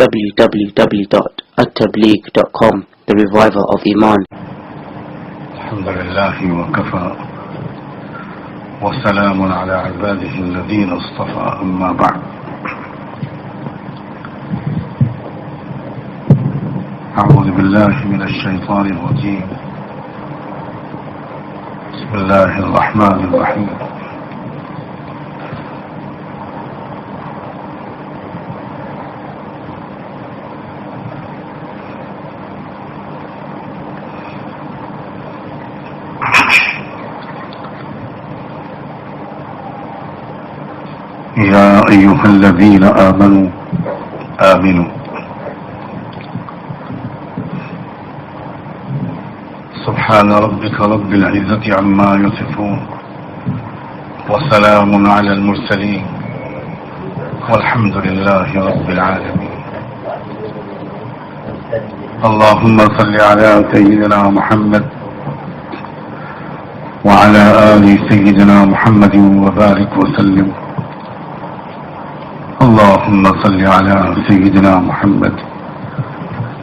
www.attableek.com, the reviver of Iman. Alhamdulillah wa kafa wa salamun ala ibadihi alladhina istafa, amma ba'd. أعوذ بالله من الشيطان الرجيم. بسم الله الرحمن الرحيم. يا أيها الذين آمنوا آمنوا. سبحان ربك رب العزة عما يصفون وسلام على المرسلين والحمد لله رب العالمين. اللهم صل على سيدنا محمد وعلى آل سيدنا محمد وبارك وسلم. اللهم صل على سيدنا محمد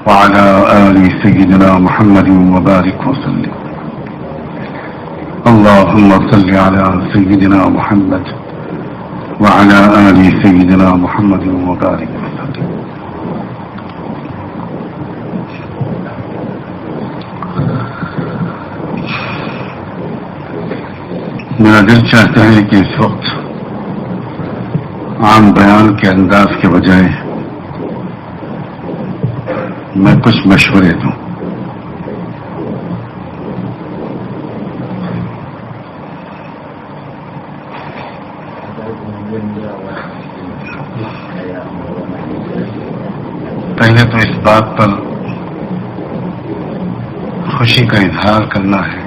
وعلى آل سيدنا محمد وبارك وسلم. اللهم صل على سيدنا محمد وعلى آل سيدنا محمد وبارك وسلم. میرا دل چاہتا ہے کہ اس وقت عام بیان کے انداز کے بجائے میں کچھ مشورے دوں. پہلے تو اس بات پر خوشی کا اظہار کرنا ہے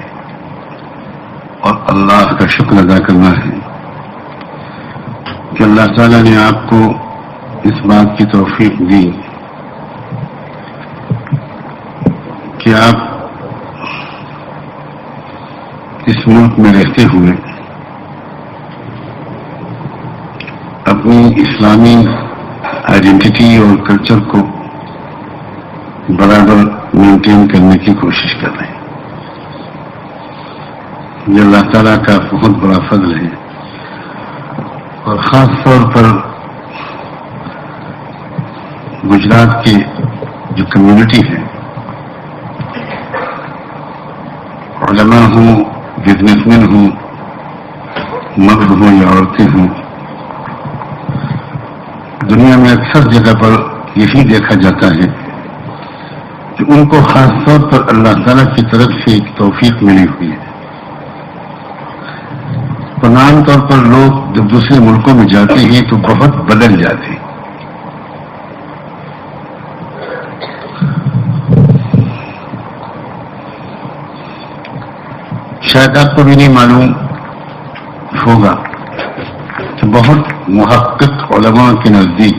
اور اللہ کا شکر ادا کرنا ہے کہ اللہ تعالیٰ نے آپ کو اس بات کی توفیق دی کہ آپ اس ملک میں رہتے ہوئے اپنی اسلامی آئیڈینٹی اور کلچر کو برابر مینٹین کرنے کی کوشش کر رہے ہیں. یہ اللہ تعالیٰ کا بہت بڑا فضل ہے اور خاص طور پر گجرات کی جو کمیونٹی ہے، علماء ہوں، بزنس مین ہوں، مرد ہوں یا عورتیں ہوں، دنیا میں اکثر جگہ پر یہی دیکھا جاتا ہے کہ ان کو خاص طور پر اللہ تعالیٰ کی طرف سے ایک توفیق ملی ہوئی ہے. عام طور پر لوگ جب دوسرے ملکوں میں جاتے ہیں تو بہت بدل جاتے ہیں. شاید آپ کو بھی نہیں معلوم ہوگا کہ بہت محقق علماء کے نزدیک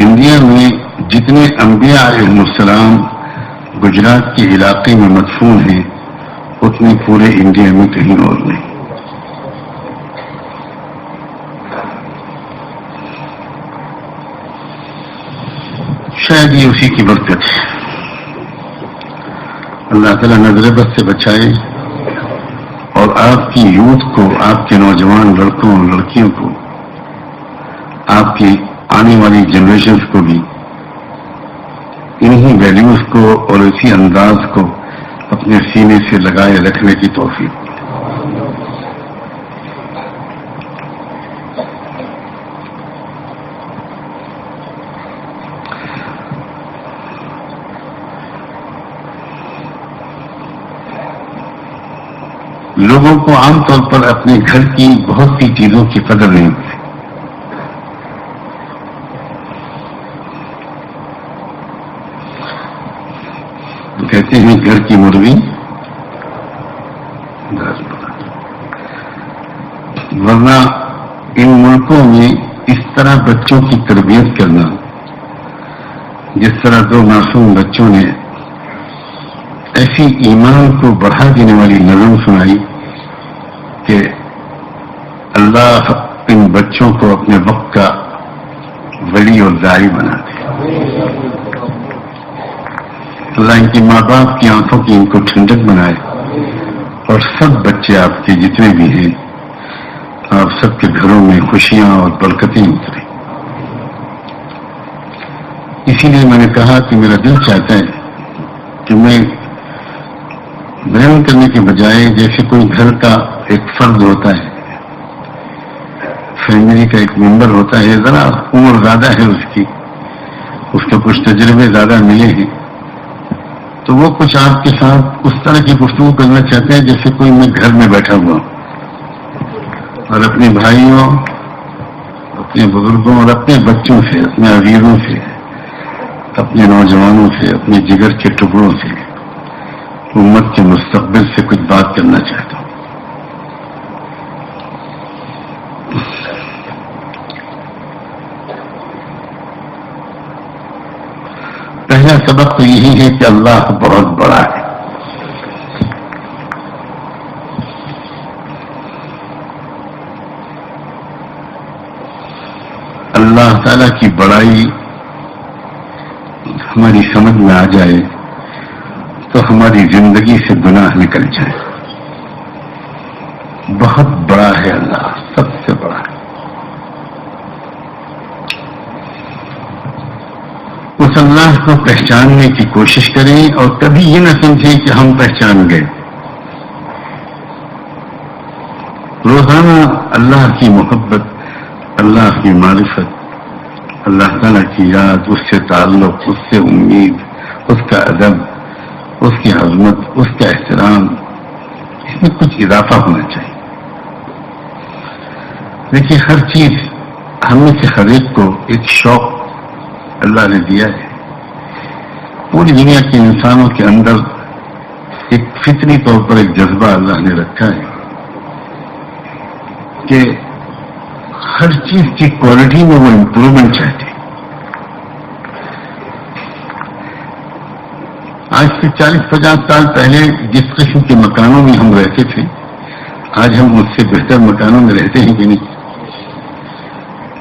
انڈیا میں جتنے انبیاء علیہ السلام گجرات کے علاقے میں مدفون ہیں اتنے پورے انڈیا میں کہیں اور نہیں. شاید یہ اسی کی برکت ہے. اللہ تعالیٰ نظر بد سے بچائے اور آپ کی یوتھ کو، آپ کے نوجوان لڑکوں اور لڑکیوں کو، آپ کی آنے والی جنریشنز کو بھی انہی ویلیوز کو اور اسی انداز کو اپنے سینے سے لگائے رکھنے کی توفیق. لوگوں کو عام طور پر اپنے گھر کی بہت سی چیزوں کی قدر نہیں ہوتی. کہتے ہیں گھر کی مرغی ورنہ ان ملکوں میں اس طرح بچوں کی تربیت کرنا، جس طرح دو معصوم بچوں نے ایسی ایمان کو بڑھا دینے والی نظم سنائی کہ اللہ ان بچوں کو اپنے وقت کا ولی اور داعی بنا دے. اللہ ان کی ماں باپ کی آنکھوں کی ان کو ٹھنڈک بنائے اور سب بچے آپ کے جتنے بھی ہیں آپ سب کے گھروں میں خوشیاں اور برکتیں اتریں. اسی لیے میں نے کہا کہ میرا دل چاہتا ہے کہ میں بیان کرنے کے بجائے جیسے کوئی گھر کا ایک فرد ہوتا ہے, فیملی کا ایک ممبر ہوتا ہے, ذرا عمر زیادہ ہے اس کو کچھ تجربے زیادہ ملے ہیں, تو وہ کچھ آپ کے ساتھ اس طرح کی گفتگو کرنا چاہتے ہیں جیسے کوئی میں گھر میں بیٹھا ہوا ہوں اور اپنے بھائیوں, اپنے بزرگوں اور اپنے بچوں سے, اپنے عزیزوں سے, اپنے نوجوانوں سے, اپنے جگر کے ٹکڑوں سے, امت کے مستقبل سے کچھ بات کرنا چاہتا ہوں. پہلا سبق تو یہی ہے کہ اللہ بہت بڑا ہے. اللہ تعالی کی بڑائی ہماری سمجھ میں آ جائے تو ہماری زندگی سے گناہ نکل جائے. بہت بڑا ہے اللہ, سب سے بڑا ہے. اس اللہ کو پہچاننے کی کوشش کریں اور کبھی یہ نہ سمجھیں کہ ہم پہچان گئے. روزانہ اللہ کی محبت, اللہ کی معرفت, اللہ تعالیٰ کی یاد, اس سے تعلق, اس سے امید, اس کا ادب, اس کی عظمت, اس کا احترام, اس میں کچھ اضافہ ہونا چاہیے. دیکھیے ہر چیز ہم میں سے ہر ایک کو ایک شوق اللہ نے دیا ہے. پوری دنیا کے انسانوں کے اندر ایک فطری طور پر ایک جذبہ اللہ نے رکھا ہے کہ ہر چیز کی کوالٹی میں وہ امپروومنٹ چاہتے ہیں. آج سے 40-50 سال پہلے جس قسم کے مکانوں میں ہم رہتے تھے آج ہم اس سے بہتر مکانوں میں رہتے ہیں کہ نہیں؟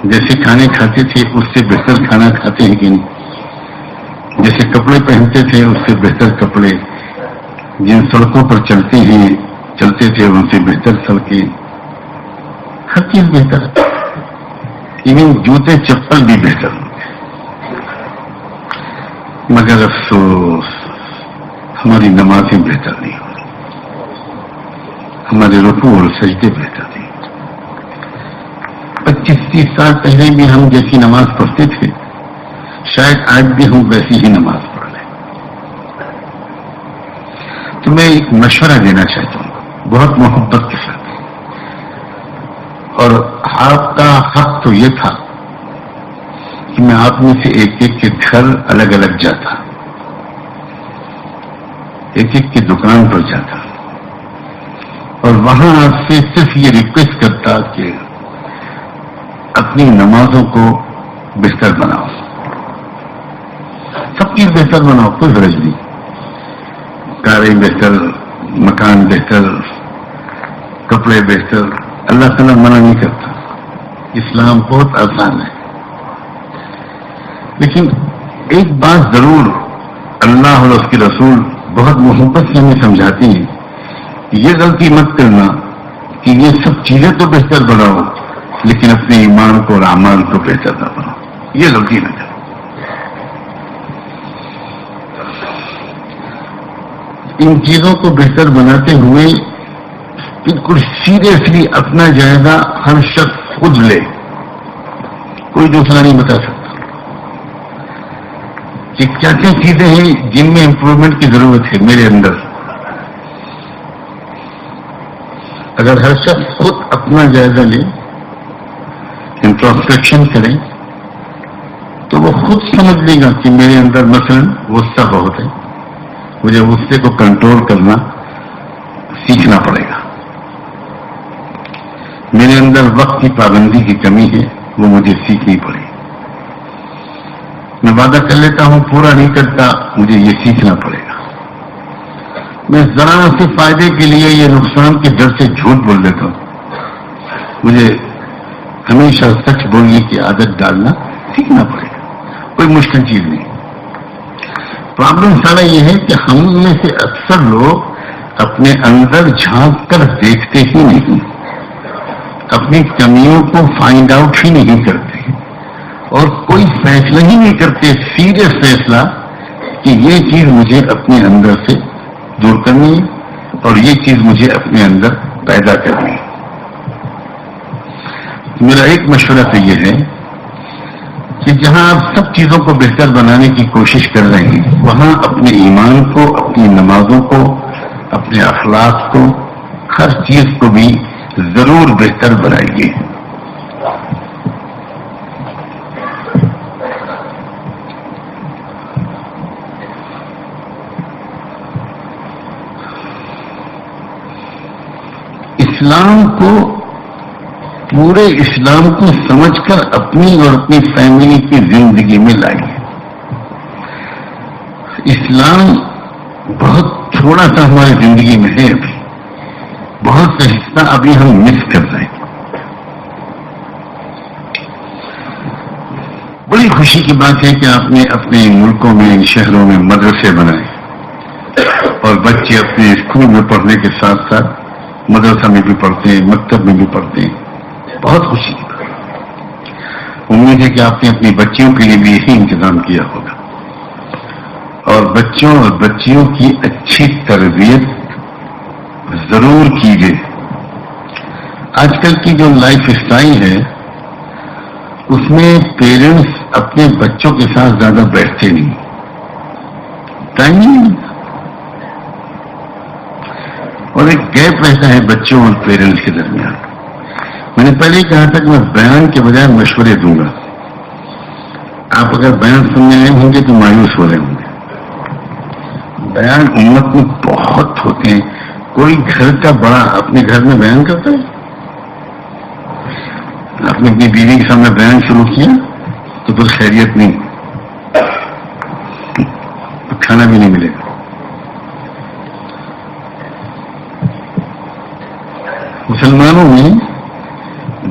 جیسے کھانے کھاتے تھے اس سے بہتر کھانا کھاتے ہیں کہ نہیں؟ جیسے کپڑے پہنتے تھے اس سے بہتر کپڑے, جن سڑکوں پر چلتے تھے ان سے بہتر سڑکیں, ہر چیز بہتر ہے. ایون جوتے چپل بھی بہتر ہوں گے. مگر افسوس ہماری نمازیں بہتر نہیں ہو رہی, ہمارے رکوع اور سجدے بہتر نہیں. 25-30 سال پہلے بھی ہم جیسی نماز پڑھتے تھے شاید آج بھی ہم ویسی ہی نماز پڑھ رہے ہیں. تو میں ایک مشورہ دینا چاہتا ہوں بہت محبت کے ساتھ, اور آپ کا حق تو یہ تھا کہ میں آپ میں سے ایک ایک کے گھر الگ الگ جاتا, ایک ایک کی دکان پر جاتا اور وہاں آپ سے صرف یہ ریکویسٹ کرتا کہ اپنی نمازوں کو بہتر بناؤ, سب چیز بہتر بناؤ, کوئی غرض نہیں. کاریں بہتر, مکان بہتر, کپڑے بہتر, اللہ تعالیٰ منع نہیں کرتا. اسلام بہت آسان ہے. لیکن ایک بات ضرور اللہ اور اس کے رسول بہت محبت سے ہمیں سمجھاتے ہیں, یہ غلطی مت کرنا کہ یہ سب چیزیں تو بہتر بناؤ لیکن اپنے ایمان کو اور اعمال کو بہتر نہ بناؤ. یہ غلطی نہ کرو. ان چیزوں کو بہتر بناتے ہوئے بالکل سیریسلی اپنا جائزہ ہر شخص خود لے, کوئی دوسرا نہیں بتا سکتا کہ کیا کیا چیزیں ہیں جن میں امپروومنٹ کی ضرورت ہے میرے اندر. اگر ہر شخص خود اپنا جائزہ لے, انٹروسپیکشن کریں, تو وہ خود سمجھ لے گا کہ میرے اندر مثلا غصہ بہت ہے, مجھے غصے کو کنٹرول کرنا سیکھنا پڑے گا. میرے اندر وقت کی پابندی کی کمی ہے, وہ مجھے سیکھنی پڑے گی. میں وعدہ کر لیتا ہوں پورا نہیں کرتا, مجھے یہ سیکھنا پڑے گا. میں ذرا سے فائدے کے لیے یہ نقصان کے ڈر سے جھوٹ بول دیتا ہوں. مجھے ہمیشہ سچ بولنے کی عادت ڈالنا سیکھنا پڑے گا، کوئی مشکل چیز نہیں. پرابلم سارا یہ ہے کہ ہم میں سے اکثر لوگ اپنے اندر جھانک کر دیکھتے ہی نہیں، اپنی کمیوں کو فائنڈ آؤٹ ہی نہیں کرتے، اور کوئی فیصلہ ہی نہیں کرتے، سیریس فیصلہ کہ یہ چیز مجھے اپنے اندر سے دور کرنی ہے اور یہ چیز مجھے اپنے اندر پیدا کرنی ہے. میرا ایک مشورہ تو یہ ہے کہ جہاں آپ سب چیزوں کو بہتر بنانے کی کوشش کر رہے ہیں، وہاں اپنے ایمان کو، اپنی نمازوں کو، اپنے اخلاق کو، ہر چیز کو بھی ضرور بہتر بنائیے. اسلام کو، پورے اسلام کو سمجھ کر اپنی اور اپنی فیملی کی زندگی میں لائیے. اسلام بہت تھوڑا سا ہماری زندگی میں ہے، ابھی بہت سا حصہ ابھی ہم مس کر رہے ہیں. بڑی خوشی کی بات ہے کہ آپ نے اپنے ملکوں میں، شہروں میں مدرسے بنائے اور بچے اپنے اسکول میں پڑھنے کے ساتھ ساتھ مدرسہ میں بھی پڑھتے ہیں، مکتب میں بھی پڑھتے ہیں. بہت خوشی کی بات. امید ہے کہ آپ نے اپنی بچیوں کے لیے بھی یہی انتظام کیا ہوگا، اور بچوں اور بچیوں کی اچھی تربیت ضرور کیجیے. آج کل کی جو لائف اسٹائل ہے اس میں پیرنٹس اپنے بچوں کے ساتھ زیادہ بیٹھتے نہیں، ٹائم نہیں، اور ایک گیپ رہتا ہے بچوں اور پیرنٹس کے درمیان. میں نے پہلے ہی کہا تھا کہ میں بیان کے بجائے مشورے دوں گا. آپ اگر بیان سننے آئے ہوں گے تو مایوس ہو رہے ہوں گے. بیان امت میں بہت ہوتے ہیں. کوئی گھر کا بڑا اپنے گھر میں بیان کرتا ہے؟ آپ نے اپنی بیوی کے سامنے بیان شروع کیا تو پھر خیریت نہیں، کھانا بھی نہیں ملے گا. مسلمانوں میں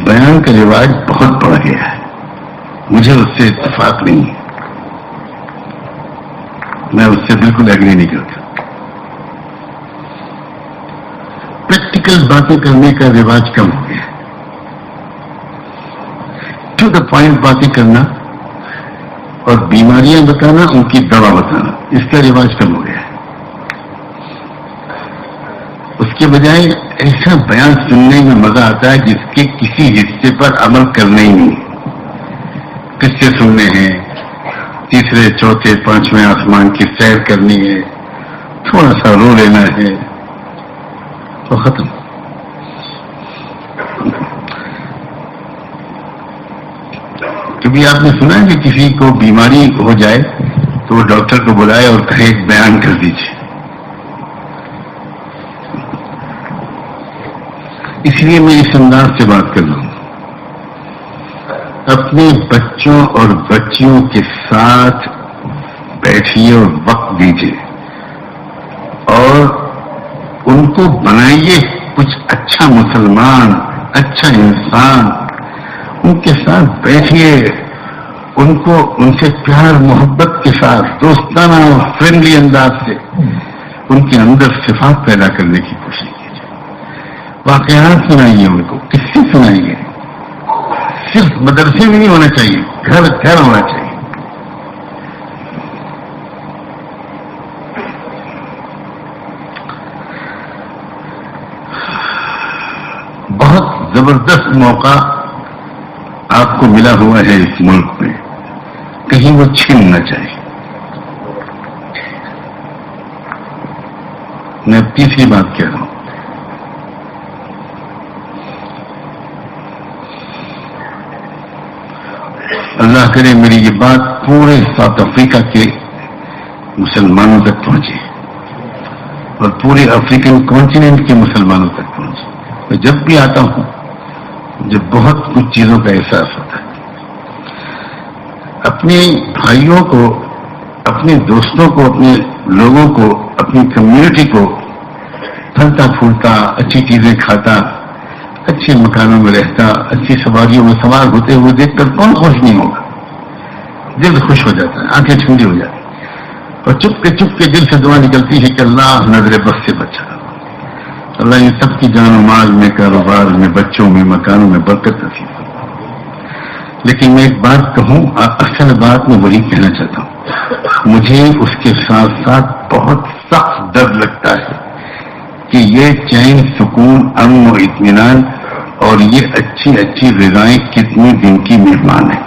بیان کا رواج بہت بڑھ گیا ہے، مجھے اس سے اتفاق نہیں ہے، میں اس سے بالکل ایگری نہیں کرتا. پریکٹیکل باتیں کرنے کا رواج کم ہو گیا، ٹو دا پوائنٹ باتیں کرنا اور بیماریاں بتانا، ان کی دوا بتانا، اس کا رواج کم ہو گیا ہے. اس کے بجائے ایسا بیان سننے میں مزہ آتا ہے جس کے کسی حصے پر عمل کرنا ہی نہیں. قصے سننے ہیں، تیسرے چوتھے پانچویں آسمان کی سیر کرنی ہے، تھوڑا سا رو لینا ہے تو ختم. کبھی آپ نے سنا ہے کہ کسی کو بیماری ہو جائے تو وہ ڈاکٹر کو بلائے اور کہے ایک بیان کر دیجیے؟ اس لیے میں اس انداز سے بات کر رہا ہوں. اپنے بچوں اور بچیوں کے ساتھ بیٹھیے اور وقت دیجیے اور ان کو بنائیے کچھ اچھا مسلمان، اچھا انسان. ان کے ساتھ بیٹھیے، ان سے پیار محبت کے ساتھ، دوستانہ اور فرینڈلی انداز سے ان کے اندر صفات پیدا کرنے کی کوشش کیجیے. واقعات سنائیے، ان کو قصے سنائیے. صرف مدرسے میں نہیں ہونا چاہیے، گھر گھر ہونا چاہیے. بہت زبردست موقع آپ کو ملا ہوا ہے اس ملک میں، کہیں وہ چھن نہ جائے. میں تیسری بات کہہ رہا ہوں. اللہ کرے میری یہ بات پورے ساؤتھ افریقہ کے مسلمانوں تک پہنچے اور پورے افریقن کانٹیننٹ کے مسلمانوں تک پہنچے. میں جب بھی آتا ہوں جب بہت کچھ چیزوں کا احساس ہوتا ہے. اپنے بھائیوں کو، اپنے دوستوں کو، اپنے لوگوں کو، اپنی کمیونٹی کو پھلتا پھولتا، اچھی چیزیں کھاتا، اچھے مکانوں میں رہتا، اچھی سواریوں میں سوار ہوتے ہوئے دیکھ کر کون خوش نہیں ہوگا؟ دل خوش ہو جاتا ہے، آنکھیں ٹھنڈی ہو جاتی ہیں، اور چپ کے دل سے دعا نکلتی ہے کہ اللہ نظر بس سے بچا، اللہ ان سب کی جان و مال میں، کاروبار میں، بچوں میں، مکانوں میں برکت نصیب ہو۔ لیکن میں ایک بات کہوں، اصل بات میں وہی کہنا چاہتا ہوں، مجھے اس کے ساتھ ساتھ بہت سخت درد لگتا ہے کہ یہ چین، سکون، امن و اطمینان اور یہ اچھی اچھی غذائیں کتنے دن کی مہمان ہیں۔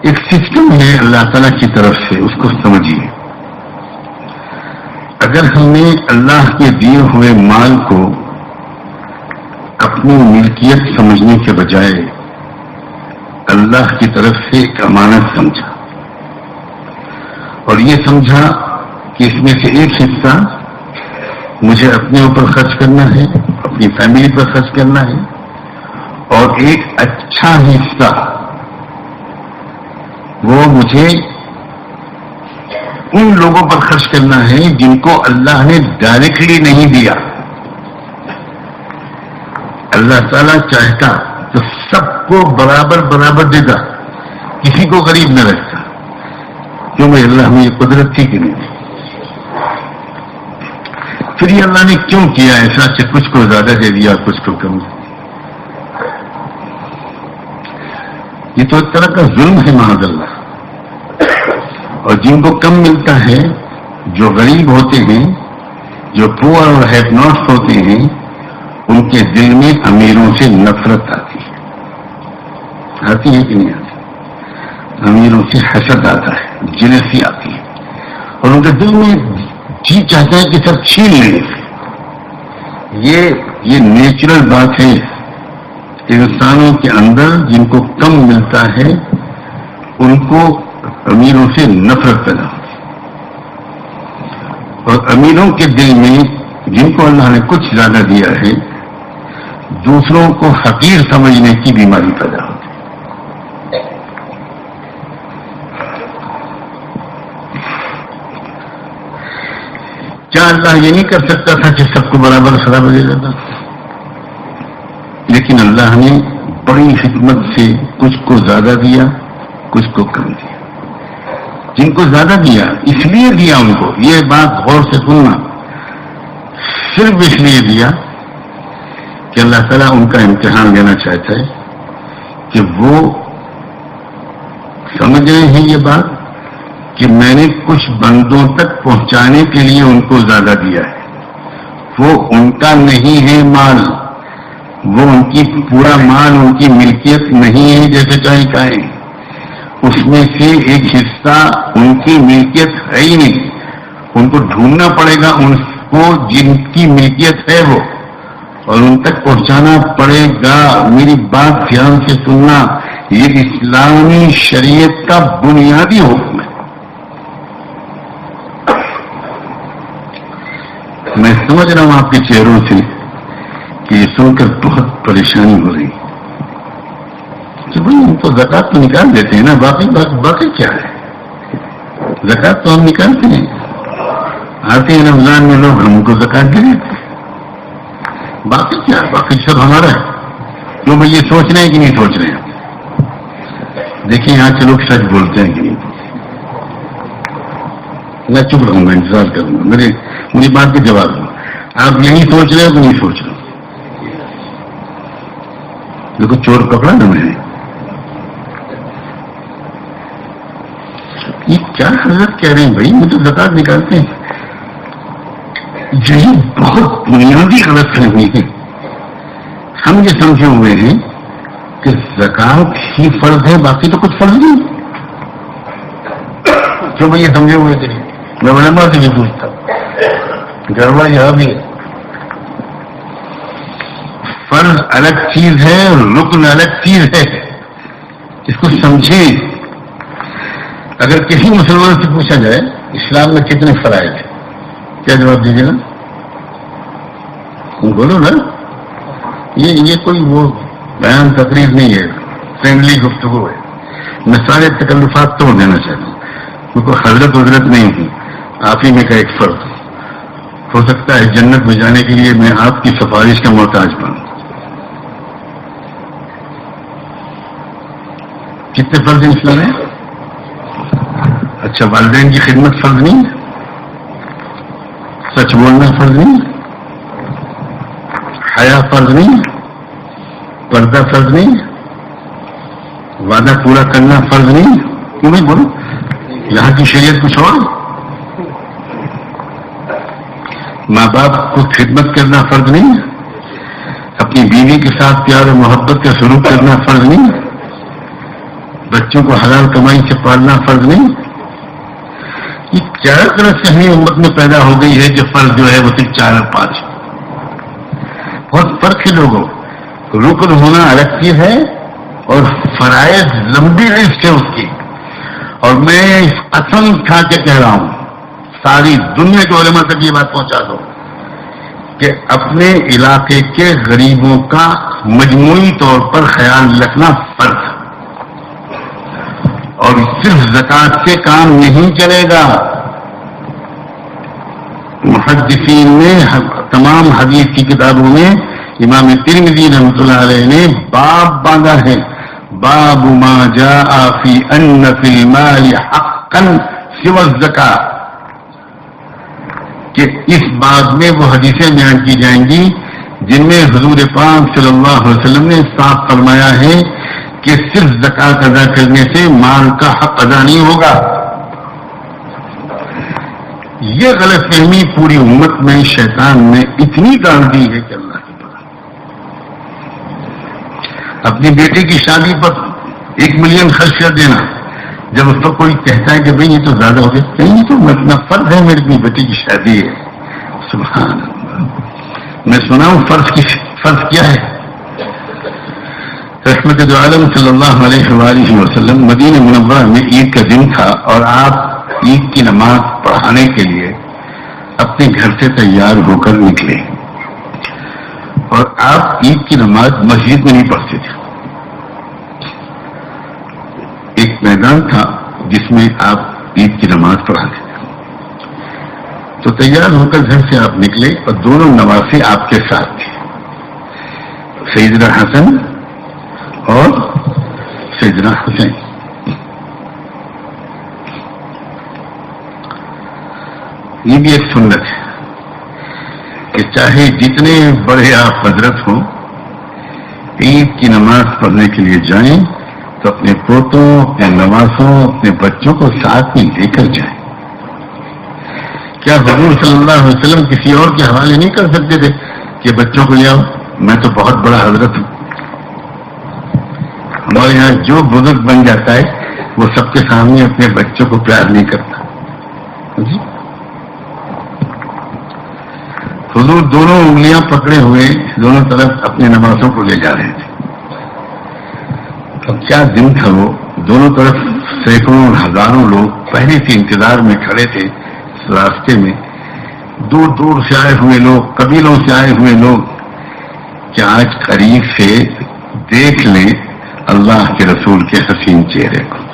ایک سسٹم ہے اللہ تعالیٰ کی طرف سے، اس کو سمجھیے۔ اگر ہم نے اللہ کے دیے ہوئے مال کو اپنی ملکیت سمجھنے کے بجائے اللہ کی طرف سے ایک امانت سمجھا، اور یہ سمجھا کہ اس میں سے ایک حصہ مجھے اپنے اوپر خرچ کرنا ہے، اپنی فیملی پر خرچ کرنا ہے، اور ایک اچھا حصہ وہ مجھے ان لوگوں پر خرچ کرنا ہے جن کو اللہ نے ڈائریکٹلی نہیں دیا۔ اللہ تعالیٰ چاہتا تو سب کو برابر دیتا، کسی کو غریب نہ رکھتا، کیوں بھائی اللہ ہمیں یہ قدرت تھی کہ نہیں؟ پھر یہ اللہ نے کیوں کیا ایسا کہ کچھ کو زیادہ دے دیا، کچھ کو کم؟ یہ تو ایک طرح کا ظلم ہے معاذ اللہ۔ اور جن کو کم ملتا ہے، جو غریب ہوتے ہیں، جو پور اور ہیو ناٹس ہوتے ہیں، ان کے دل میں امیروں سے نفرت آتی ہے کہ نہیں آتی؟ امیروں سے حسد آتا ہے، جلسی آتی ہے، اور ان کے دل میں جی چاہتا ہے کہ سب چھین لیں۔ یہ نیچرل بات ہے انسانوں کے اندر، جن کو کم ملتا ہے ان کو امیروں سے نفرت پیدا ہوتی ہے، اور امیروں کے دل میں جن کو اللہ نے کچھ زیادہ دیا ہے، دوسروں کو حقیر سمجھنے کی بیماری پیدا ہوتی ہے۔ کیا اللہ یہ نہیں کر سکتا تھا کہ سب کو برابر سرابر دے دیتا؟ لیکن اللہ نے بڑی حکمت سے کچھ کو زیادہ دیا، کچھ کو کم دیا۔ جن کو زیادہ دیا اس لیے دیا ان کو، یہ بات غور سے سننا، صرف اس لیے دیا کہ اللہ تعالیٰ ان کا امتحان لینا چاہتا ہے کہ وہ سمجھ رہے ہیں یہ بات کہ میں نے کچھ بندوں تک پہنچانے کے لیے ان کو زیادہ دیا ہے، وہ ان کا نہیں ہے مال، وہ ان کی پورا مال ان کی ملکیت نہیں ہے جیسے چاہے کہیں، اس میں سے ایک حصہ ان کی ملکیت ہے ہی نہیں، ان کو ڈھونڈنا پڑے گا ان کو جن کی ملکیت ہے وہ، اور ان تک پہنچانا پڑے گا۔ میری بات دھیان سے سننا، یہ اسلامی شریعت کا بنیادی حکم ہے۔ میں سمجھ رہا ہوں آپ کے چہروں سے کہ یہ سن کر بہت پریشانی ہو رہی کہ بھائی ہم تو زکوٰۃ تو نکال دیتے ہیں نا، باقی کیا ہے؟ زکوٰۃ تو ہم نکالتے ہیں، آتے ہیں رمضان میں لوگ ہم کو زکوٰۃ دے دیتے ہیں، باقی کیا ہے؟ باقی سب ہمارا ہے۔ کیوں بھائی یہ سوچ رہے ہیں کہ نہیں سوچ رہے ہیں؟ دیکھیں یہاں کے لوگ سچ بولتے ہیں کہ نہیں؟ میں چپ رہوں گا، انتظار کروں گا، میری بات کا جواب دوں۔ آپ یہی سوچ رہے ہو کہ نہیں سوچ رہے؟ دیکھو چور پکڑا نا میں نے، یہ کیا حضرت کہہ رہے ہیں بھائی، میں تو زکوٰۃ نکالتے ہیں؟ یہی بہت بنیادی غلط فہمی ہے۔ ہم یہ سمجھے ہوئے ہیں کہ زکوٰۃ ہی فرض ہے، باقی تو کچھ فرض نہیں۔ جو میں یہ سمجھے ہوئے تھے، میں علماء سے بھی پوچھتا گڑبڑ یہاں بھی ہے۔ فرض الگ چیز ہے، رکن الگ چیز ہے، اس کو سمجھیں۔ اگر کسی مسلمان سے پوچھا جائے اسلام میں کتنے فرائض ہیں، کیا جواب دیجیے گا؟ بولو نا، یہ کوئی وہ بیان تقریر نہیں ہے، فرینڈلی گفتگو ہے۔ میں سارے تکلفات توڑ دینا چاہتا ہوں، کیونکہ حضرت نہیں ہوں، آپ ہی میں کا ایک فرد، ہو سکتا ہے جنت میں جانے کے لیے میں آپ کی سفارش کا محتاج بنوں. کتنے فرض ہیں اسلام میں؟ اچھا، والدین کی خدمت فرض نہیں ہے؟ سچ بولنا فرض نہیں ہے؟ حیا فرض نہیں ہے؟ پردہ فرض نہیں ہے؟ وعدہ پورا کرنا فرض نہیں ہے؟ کیوں نہیں بولو؟ یہاں کی شریعت کچھ اور. ماں باپ کو خدمت کرنا فرض نہیں ہے؟ اپنی بیوی کے ساتھ پیار و محبت کا سلوک کرنا فرض نہیں ہے؟ بچوں کو حلال کمائی سے پالنا فرض نہیں؟ یہ کیا طرح سے ہمیں امت میں پیدا ہو گئی ہے کہ فرض جو ہے وہ صرف 4 اور 5. بہت فرق ہے لوگوں. رکن ہونا الگ چیز ہے اور فرائض لمبی لسٹ ہے اس کی. اور میں قسم کھا کے کہہ رہا ہوں، ساری دنیا کے علماء تک یہ بات پہنچا دو کہ اپنے علاقے کے غریبوں کا مجموعی طور پر خیال رکھنا فرض ہے. اور صرف زکوٰۃ سے کام نہیں چلے گا. محدثین نے تمام حدیث کی کتابوں میں امام ترمذی رحمۃ اللہ علیہ نے باب باندھا ہے، باب ما جاء فی ان فی المال حقا سوى الزکاۃ، کہ اس باب میں وہ حدیثیں بیان کی جائیں گی جن میں حضور پاک صلی اللہ علیہ وسلم نے صاف فرمایا ہے کہ صرف زکوٰۃ ادا کرنے سے مال کا حق ادا نہیں ہوگا. یہ غلط فہمی پوری امت میں شیطان نے اتنی ڈال دی ہے کہ اللہ کی پتہ. اپنی بیٹی کی شادی پر 1 ملین خرچ کر دینا، جب اس کو کوئی کہتا ہے کہ بھئی یہ تو زیادہ ہو گیا، نہیں تو اتنا فرض ہے، میری بیٹی کی شادی ہے. سبحان اللہ. میں سنا ہوں فرض کیا ہے. رحمت دو عالم صلی اللہ علیہ وآلہ وسلم مدینہ منورہ میں عید کا دن تھا اور آپ عید کی نماز پڑھانے کے لیے اپنے گھر سے تیار ہو کر نکلے. اور آپ عید کی نماز مسجد میں نہیں پڑھتے تھے. ایک میدان تھا جس میں آپ عید کی نماز پڑھاتے تھے. تو تیار ہو کر گھر سے آپ نکلے اور دونوں نواسے آپ کے ساتھ تھے، سیدنا حسن اور سیدنا حسین. یہ بھی ایک سنت ہے کہ چاہے جتنے بڑے آپ حضرت ہوں، عید کی نماز پڑھنے کے لیے جائیں تو اپنے پوتوں، اپنے نواسوں، اپنے بچوں کو ساتھ میں لے کر جائیں. کیا حضور صلی اللہ علیہ وسلم کسی اور کے حوالے نہیں کر سکتے تھے کہ بچوں کو لے آؤ، میں تو بہت بڑا حضرت ہوں؟ ہمارے یہاں جو بزرگ بن جاتا ہے وہ سب کے سامنے اپنے بچوں کو پیار نہیں کرتا. جی حضور دونوں انگلیاں پکڑے ہوئے دونوں طرف اپنے نواسوں کو لے جا رہے تھے. اب کیا دن تھا وہ، دونوں طرف سینکڑوں اور ہزاروں لوگ پہلے سے انتظار میں کھڑے تھے. راستے میں دور دور سے آئے ہوئے لوگ، قبیلوں سے آئے ہوئے لوگ، کیا آج قریب سے دیکھ لیں اللہ کے رسول کے حسین چہرے کو.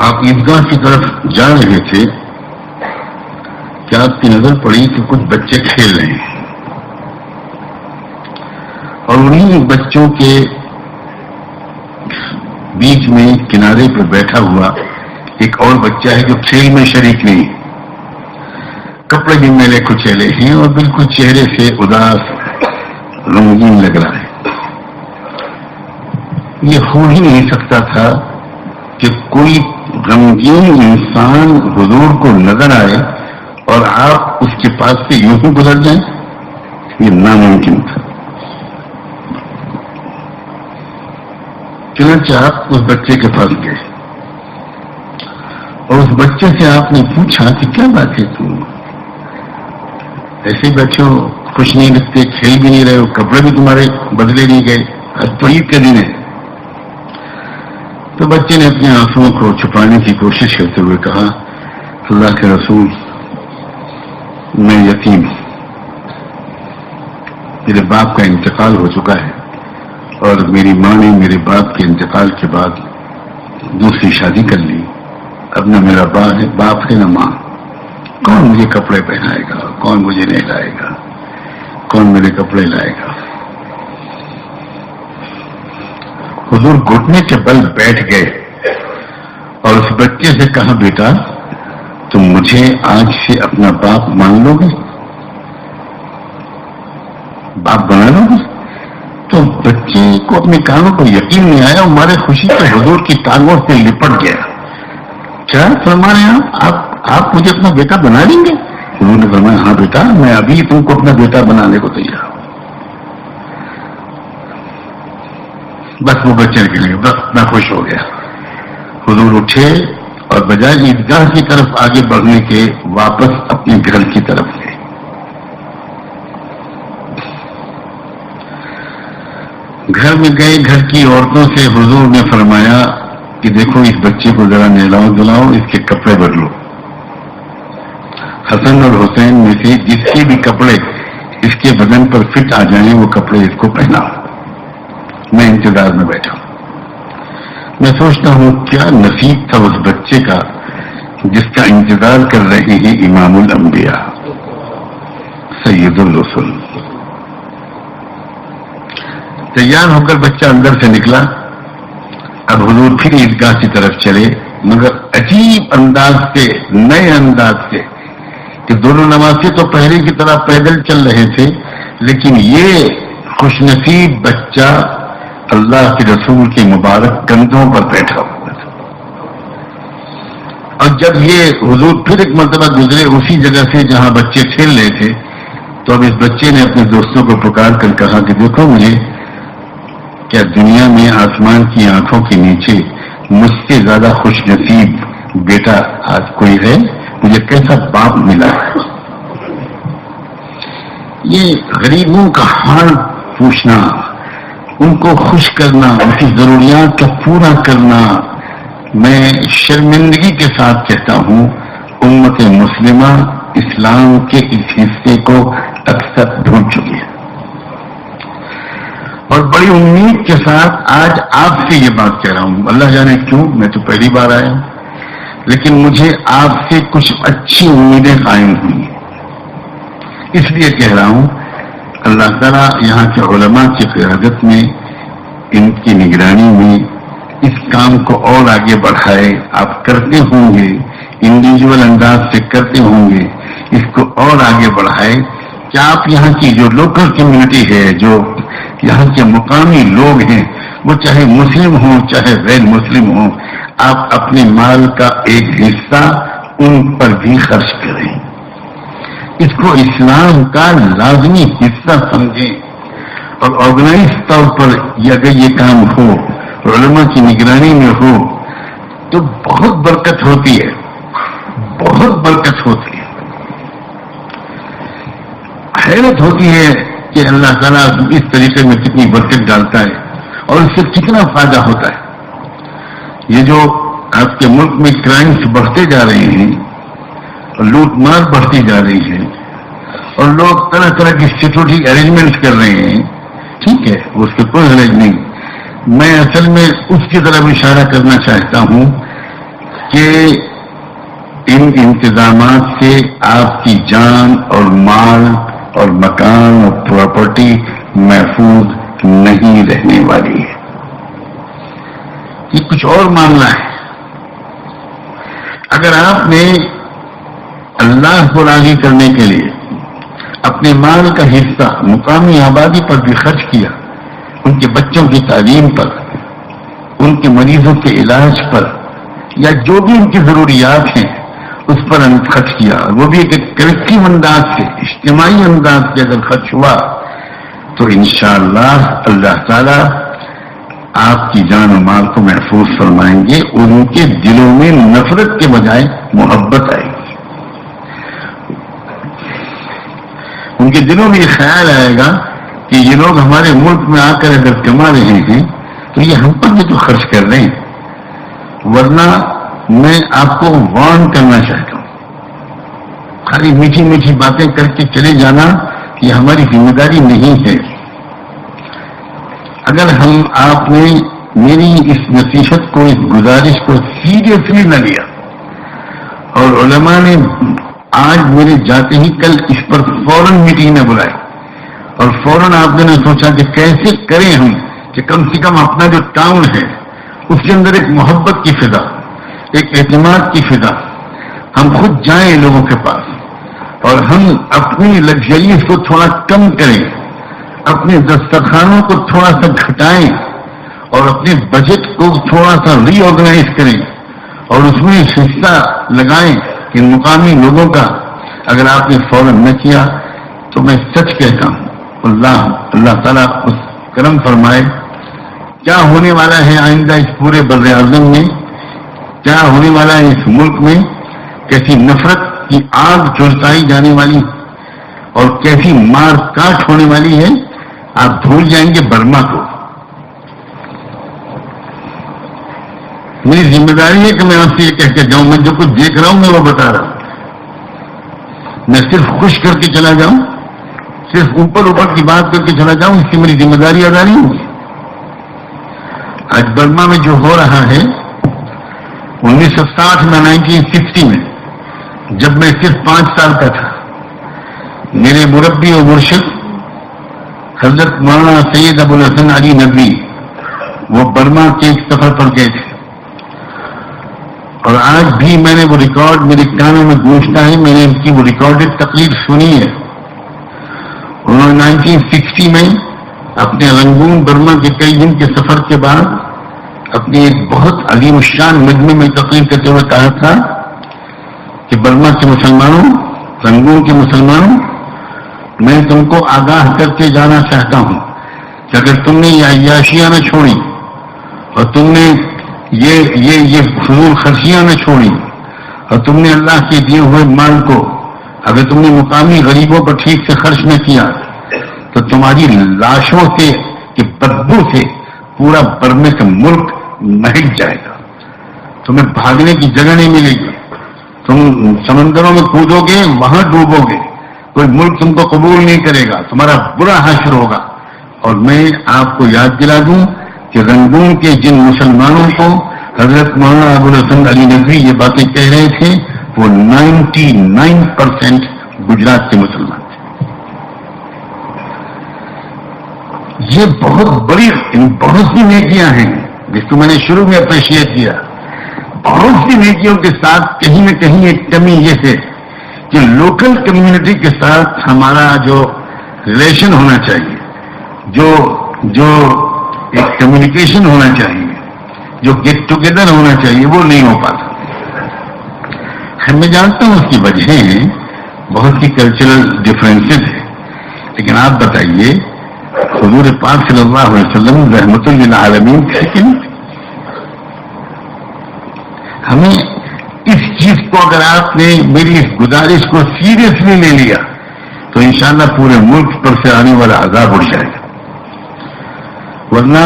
آپ عیدگاہ کی طرف جا رہے تھے کہ آپ کی نظر پڑی کہ کچھ بچے کھیل رہے ہیں اور انہی بچوں کے بیچ میں کنارے پہ بیٹھا ہوا ایک اور بچہ ہے جو کھیل میں شریک نہیں، کپڑے بھی میلے کچیلے ہیں اور بالکل چہرے سے اداس رنگین لگ رہا ہے. یہ ہو ہی نہیں سکتا تھا کہ کوئی غمگین انسان حضور کو نظر آئے اور آپ اس کے پاس سے یوں ہی گزر جائیں. یہ ناممکن تھا. چنانچہ آپ اس بچے کے پاس گئے اور اس بچے سے آپ نے پوچھا کہ کیا بات ہے تم؟ ایسے ہی بیٹھے ہو، خوش نہیں لگتے، کھیل بھی نہیں رہے ہو، کپڑے بھی تمہارے بدلے نہیں گئے، آج تو عید کا دن ہے۔ تو بچے نے اپنے آنسوؤں کو چھپانے کی کوشش کرتے ہوئے کہا، اللہ کے رسول، میں یتیم ہوں، میرے باپ کا انتقال ہو چکا ہے، اور میری ماں نے میرے باپ کے انتقال کے بعد دوسری شادی کر لی، اب نہ میرا باپ ہے نہ ماں، کون مجھے کپڑے پہنائے گا، کون مجھے نہلائے گا، کون میرے کپڑے لائے گا؟ حضور گھٹنے کے بل بیٹھ گئے اور اس بچے سے کہا، بیٹا تم مجھے آج سے اپنا باپ مان لو گے، باپ بنا لو گے؟ تو بچے کو اپنے کانوں کو یقین نہیں آیا، ہمارے خوشی سے حضور کی ٹانگوں سے لپٹ گیا۔ کیا فرما رہے ہیں آپ مجھے اپنا بیٹا بنا لیں گے؟ انہوں نے فرمایا، ہاں بیٹا، میں ابھی تم کو اپنا بیٹا بنانے کو تیار ہوں۔ بس وہ بچے کے لیے بس میں خوش ہو گیا۔ حضور اٹھے اور بجائے عیدگاہ کی طرف آگے بڑھنے کے واپس اپنے گھر کی طرف گئے۔ گھر میں گئے، گھر کی عورتوں سے حضور نے فرمایا کہ دیکھو اس بچے کو ذرا نہلاؤ دلاؤ، اس کے کپڑے بدلو۔ حسن اور حسین میں سے جس کے بھی کپڑے اس کے بدن پر فٹ آ جائیں وہ کپڑے اس کو پہناؤ۔ میں انتظار میں بیٹھا ہوں۔ میں سوچتا ہوں کیا نصیب تھا اس بچے کا جس کا انتظار کر رہے ہیں امام الانبیاء سید الرسل۔ تیار ہو کر بچہ اندر سے نکلا۔ اب حضور پھر عیدگاہ کی طرف چلے، مگر عجیب انداز سے، نئے انداز سے، کہ دونوں نمازیں تو پہلے کی طرح پیدل چل رہے تھے، لیکن یہ خوش نصیب بچہ اللہ کے رسول کے مبارک کندھوں پر بیٹھا ہوا تھا۔ اور جب یہ حضور پھر ایک مرتبہ گزرے اسی جگہ سے جہاں بچے کھیل رہے تھے، تو اب اس بچے نے اپنے دوستوں کو پکار کر کہا کہ دیکھو مجھے، کیا دنیا میں آسمان کی آنکھوں کے نیچے مجھ سے زیادہ خوش نصیب بیٹا آج کوئی ہے؟ مجھے کیسا باپ ملا ہے؟ یہ غریبوں کا حال پوچھنا، ان کو خوش کرنا، ان کی ضروریات کا پورا کرنا، میں شرمندگی کے ساتھ کہتا ہوں امت مسلمہ اسلام کے اس حصے کو اکثر بھول چکی ہے۔ اور بڑی امید کے ساتھ آج آپ سے یہ بات کہہ رہا ہوں، اللہ جانے کیوں، میں تو پہلی بار آیا ہوں، لیکن مجھے آپ سے کچھ اچھی امیدیں قائم ہوئی ہیں، اس لیے کہہ رہا ہوں اللہ تعالیٰ یہاں کے علماء کی قیادت میں، ان کی نگرانی میں اس کام کو اور آگے بڑھائے۔ آپ کرتے ہوں گے، انڈیویجول انداز سے کرتے ہوں گے، اس کو اور آگے بڑھائے کہ آپ یہاں کی جو لوکل کمیونٹی ہے، جو یہاں کے مقامی لوگ ہیں، وہ چاہے مسلم ہوں چاہے غیر مسلم ہوں، آپ اپنے مال کا ایک حصہ ان پر بھی خرچ کریں، اس کو اسلام کا لازمی حصہ سمجھیں، اور آرگنائز طور پر اگر یہ کام ہو، علماء کی نگرانی میں ہو، تو بہت برکت ہوتی ہے، بہت برکت ہوتی ہے۔ حیرت ہوتی ہے کہ اللہ تعالیٰ اس طریقے میں کتنی برکت ڈالتا ہے اور اس سے کتنا فائدہ ہوتا ہے۔ یہ جو آپ کے ملک میں کرائمز بڑھتے جا رہے ہیں اور لوٹ مار بڑھتی جا رہی ہے اور لوگ طرح طرح کی سیکورٹی ارینجمنٹ کر رہے ہیں، ٹھیک ہے، اس کے کوئی حرج نہیں، میں اصل میں اس کی طرف اشارہ کرنا چاہتا ہوں کہ ان انتظامات سے آپ کی جان اور مال اور مکان اور پراپرٹی محفوظ نہیں رہنے والی ہے۔ یہ کچھ اور معاملہ ہے۔ اگر آپ نے اللہ کو راضی کرنے کے لیے اپنے مال کا حصہ مقامی آبادی پر بھی خرچ کیا، ان کے بچوں کی تعلیم پر، ان کے مریضوں کے علاج پر، یا جو بھی ان کی ضروریات ہیں اس پر خرچ کیا، وہ بھی ایک کلیکٹیو انداز سے، اجتماعی انداز سے اگر خرچ ہوا، تو انشاءاللہ اللہ تعالی آپ کی جان و مال کو محفوظ فرمائیں گے، ان کے دلوں میں نفرت کے بجائے محبت آئے گی۔ ان کے دلوں میں یہ خیال آئے گا کہ یہ لوگ ہمارے ملک میں آ کر اگر کما رہے ہیں تو یہ ہم پر بھی تو خرچ کر رہے ہیں. ورنہ میں آپ کو وارن کرنا چاہتا ہوں, خالی میٹھی میٹھی باتیں کر کے چلے جانا یہ ہماری ذمہ داری نہیں ہے. اگر ہم آپ نے میری اس نصیحت کو, اس گزارش کو سیریسلی نہ لیا اور علماء نے آج میرے جاتے ہی کل اس پر فوراً میٹنگ نہ بلائی اور فوراً آپ نے سوچا کہ کیسے کریں ہم کہ کم سے کم اپنا جو ٹاؤن ہے اس کے اندر ایک محبت کی فضا, ایک اعتماد کی فضا, ہم خود جائیں لوگوں کے پاس اور ہم اپنی لگژریز کو تھوڑا کم کریں, اپنے دسترخوانوں کو تھوڑا سا گھٹائیں اور اپنے بجٹ کو تھوڑا سا ری آرگنائز کریں اور اس میں حصہ لگائیں کہ مقامی لوگوں کا. اگر آپ نے فوراً نہ کیا تو میں سچ کہتا ہوں اللہ تعالیٰ اس کرم فرمائے. کیا ہونے والا ہے آئندہ اس پورے بر اعظم میں, کیا ہونے والا ہے اس ملک میں, کیسی نفرت کی آگ جھلسائی جانے والی اور کیسی مار کاٹ ہونے والی ہے, آپ بھول جائیں گے برما کو. میری ذمہ داری ہے کہ میں آپ سے یہ کہہ کے جاؤں, میں جو کچھ دیکھ رہا ہوں میں وہ بتا رہا ہوں. میں صرف خوش کر کے چلا جاؤں, صرف اوپر اوپر کی بات کر کے چلا جاؤں, اس کی میری ذمہ داری ادا نہیں ہوگی. آج برما میں جو ہو رہا ہے 1960 میں 1960 میں جب میں صرف 5 سال کا تھا, میرے مربی و مرشد حضرت مولانا سید ابو الحسن علی ندوی وہ برما کے ایک سفر پر گئے تھے اور آج بھی میں نے وہ ریکارڈ میرے کانوں میں گونجتا ہے, میں نے ان کی وہ ریکارڈڈ تقریر سنی ہے. انہوں نے 1960 میں اپنے رنگون برما کے کئی دن کے سفر کے بعد اپنی ایک بہت عظیم الشان مجمع میں تقریر کرتے ہوئے کہا تھا کہ برما کے مسلمانوں, رنگون کے مسلمانوں, میں تم کو آگاہ کر کے جانا چاہتا ہوں کہ اگر تم نے یہ عیاشیاں نہ چھوڑی اور تم نے یہ فضول خرچیاں نہ چھوڑی اور تم نے اللہ کے دیے ہوئے مال کو اگر تم نے مقامی غریبوں پر ٹھیک سے خرچ نہ کیا تو تمہاری لاشوں سے کہ بدبو سے پورا برمے کا ملک مہک جائے گا, تمہیں بھاگنے کی جگہ نہیں ملے گی, تم سمندروں میں کودو گے وہاں ڈوبو گے, کوئی ملک تم کو قبول نہیں کرے گا, تمہارا برا حشر ہوگا. اور میں آپ کو یاد دلا دوں کہ رنگون کے جن مسلمانوں کو حضرت مولانا ابو الحسن علی ندوی یہ باتیں کہہ رہے تھے وہ 99% گجرات کے مسلمان تھے. یہ بہت سی نیکیاں ہیں جس کو میں نے شروع میں اپریشیٹ کیا. بہت سی نیکیوں کے ساتھ کہیں نہ کہیں ایک کمی یہ ہے کہ لوکل کمیونٹی کے ساتھ ہمارا جو ریلیشن ہونا چاہیے, جو ایک کمیونیکیشن ہونا چاہیے, جو گیٹ ٹوگیدر ہونا چاہیے, وہ نہیں ہو پاتا. میں جانتا ہوں اس کی وجہ بہت سی کلچرل ڈفرینسز ہیں, لیکن آپ بتائیے حضور پاک صلی اللہ علیہ وسلم رحمت للعالمین تھے کہ نہیں؟ ہمیں اس چیز کو اگر آپ نے میری اس گزارش کو سیریسلی لے لیا تو انشاءاللہ پورے ملک پر سے آنے والا عذاب اٹھ جائے گا. ورنہ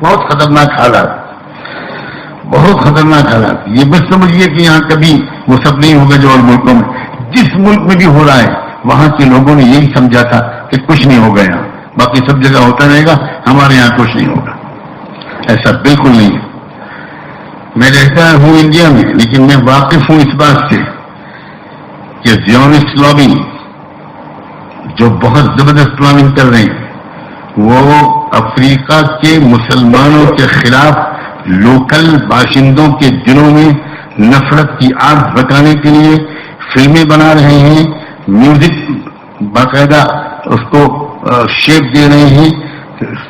بہت خطرناک حالات. یہ بس سمجھیے کہ یہاں کبھی وہ سب نہیں ہوگا جو اور ملکوں میں, جس ملک میں بھی ہو رہا ہے وہاں کے لوگوں نے یہی سمجھا تھا کہ کچھ نہیں ہوگا یہاں, باقی سب جگہ ہوتا رہے گا, ہمارے یہاں کچھ نہیں ہوگا. ایسا بالکل نہیں ہے. میں رہتا ہوں انڈیا میں, لیکن میں واقف ہوں اس بات سے کہ زیونسٹ لابی جو بہت زبردست پلاننگ کر رہے ہیں وہ افریقہ کے مسلمانوں کے خلاف لوکل باشندوں کے دلوں میں نفرت کی آگ بھڑکانے کے لیے فلمیں بنا رہے ہیں, میوزک باقاعدہ اس کو شیپ دے رہے ہیں,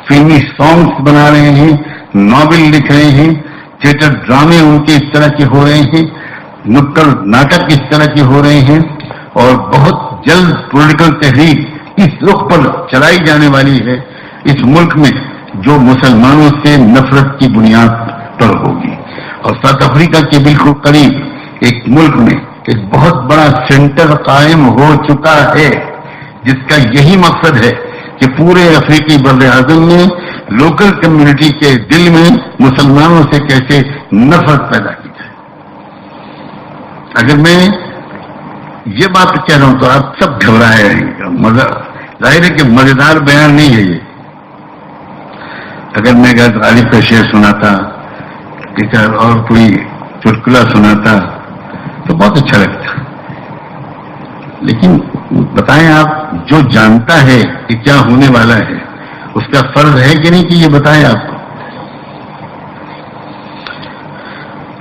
فلمی سانگس بنا رہے ہیں, ناول لکھ رہے ہیں, تھیٹر ڈرامے ان کے اس طرح کے ہو رہے ہیں, نکڑ ناٹک اس طرح کے ہو رہے ہیں, اور بہت جلد پولیٹیکل تحریک اس رخ پر چلائی جانے والی ہے اس ملک میں جو مسلمانوں سے نفرت کی بنیاد پر ہوگی. اور ساؤتھ افریقہ کے بالکل قریب ایک ملک میں ایک بہت بڑا سینٹر قائم ہو چکا ہے جس کا یہی مقصد ہے کہ پورے افریقی بر اعظم میں لوکل کمیونٹی کے دل میں مسلمانوں سے کیسے نفرت پیدا کی جائے. اگر میں یہ بات کہہ رہا ہوں تو آپ سب گھبرائے رہیں گے. ظاہر ہے کہ مزیدار بیان نہیں ہے یہ. اگر میں غالب کا شعر سناتا اور کوئی چٹکلا سناتا تو بہت اچھا لگتا. لیکن بتائیں آپ جو جانتا ہے کہ کیا ہونے والا ہے اس کا فرض ہے کہ نہیں کہ یہ بتائیں آپ کو.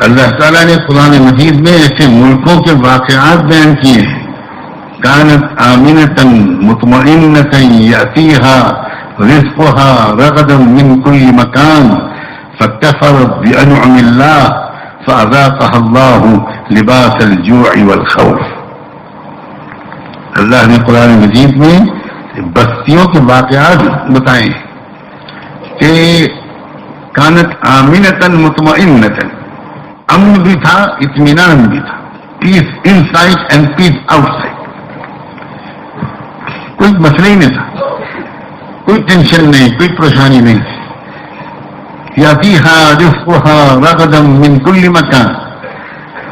اللہ تعالیٰ نے قرآن مجید میں ایسے ملکوں کے واقعات بیان کیے ہیں. کانت آمنة مطمئنة یأتیها رزقها رغدا من كل مکان فکفرت بأنعم اللہ فأذاقها اللہ لباس الجوع والخوف. اللہ نے قرآن مجید میں بستیوں کے واقعات بتائے کہ کانت آمنة مطمئنة، امن بھی تھا، اطمینان بھی تھا، peace inside and peace outside. کوئی مسئلہ ہی نہیں تھا، کوئی ٹینشن نہیں، کوئی پریشانی نہیں. یاتیہا رزقہا رغدا من کل مکان،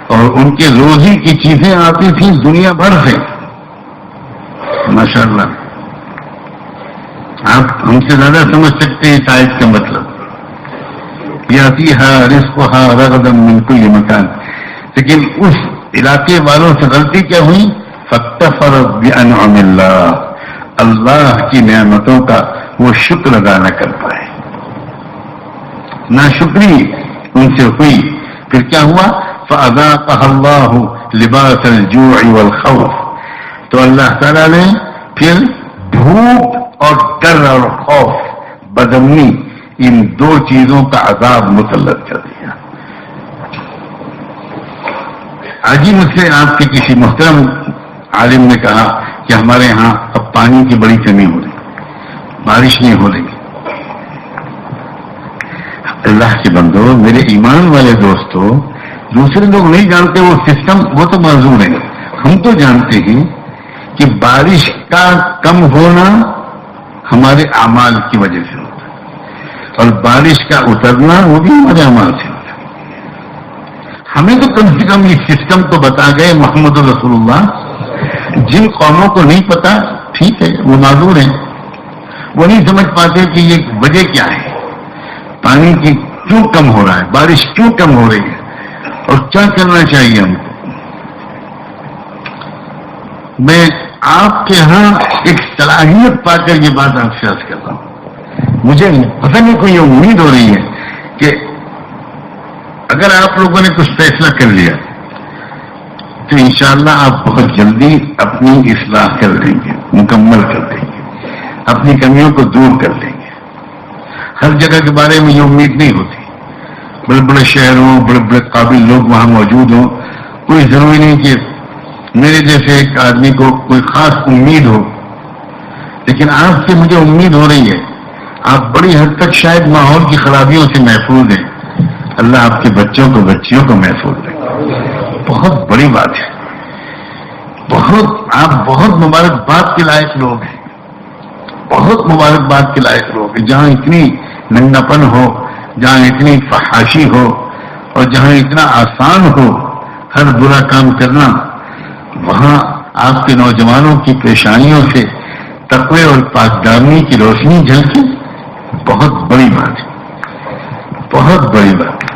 اور ان کے روزی کی چیزیں آتی تھیں دنیا بھر سے. ماشاء اللہ آپ ہم سے زیادہ سمجھ سکتے ہیں اس آیت کا مطلب. یاتیہا رزقہا رغدا من کل مکان. لیکن اس علاقے والوں سے غلطی کیا ہوئی؟ فاکتفرت بانعم اللہ، اللہ کی نعمتوں کا وہ شکر ادا نہ کر پائے، ناشکری ان سے ہوئی. پھر کیا ہوا؟ فاذاقها اللہ لباس الجوع والخوف. تو اللہ تعالیٰ نے پھر بھوک اور ڈر اور خوف، بدامنی، ان دو چیزوں کا عذاب مسلط کر دیا. آج ہی مجھ سے آپ کے کسی محترم عالم نے کہا کہ ہمارے ہاں اب پانی کی بڑی کمی ہو رہی، بارش نہیں ہو رہی. اللہ کے بندو، میرے ایمان والے دوستو، دوسرے لوگ نہیں جانتے وہ سسٹم، وہ تو معذور ہیں. ہم تو جانتے ہیں کہ بارش کا کم ہونا ہمارے اعمال کی وجہ سے ہوتا ہے، اور بارش کا اترنا وہ بھی ہمارے اعمال سے ہوتا ہے. ہمیں تو کم سے کم یہ سسٹم تو بتا گئے محمد رسول اللہ. جن قوموں کو نہیں پتا، ٹھیک ہے، وہ معذور ہیں، وہ نہیں سمجھ پاتے کہ یہ وجہ کیا ہے، پانی کی کیوں کم ہو رہا ہے، بارش کیوں کم ہو رہی ہے، اور کیا کرنا چاہیے ہم کو. میں آپ کے ہاں ایک صلاحیت پا کر یہ بات آپ سے عرض کرتا ہوں. مجھے پتہ نہیں کوئی امید ہو رہی ہے کہ اگر آپ لوگوں نے کچھ فیصلہ کر لیا تو انشاءاللہ آپ بہت جلدی اپنی اصلاح کر دیں گے، مکمل کر دیں گے، اپنی کمیوں کو دور کر دیں گے. ہر جگہ کے بارے میں یہ امید نہیں ہوتی. بڑے بڑے شہر ہوں، بڑے بڑے قابل لوگ وہاں موجود ہوں، کوئی ضروری نہیں کہ میرے جیسے ایک آدمی کو کوئی خاص امید ہو. لیکن آپ سے مجھے امید ہو رہی ہے، آپ بڑی حد تک شاید ماحول کی خرابیوں سے محفوظ ہیں. اللہ آپ کے بچوں کو، بچیوں کو محفوظ رکھے. بہت بڑی بات ہے. آپ بہت مبارکباد کے لائق لوگ ہیں، بہت مبارکباد کے لائق لوگ ہیں. جہاں اتنی ننگاپن ہو، جہاں اتنی فحاشی ہو، اور جہاں اتنا آسان ہو ہر برا کام کرنا، وہاں آپ کے نوجوانوں کی پریشانیوں سے تقوی اور پاکدامنی کی روشنی جھلکی. بہت بڑی بات ہے، بہت بڑی بات ہے.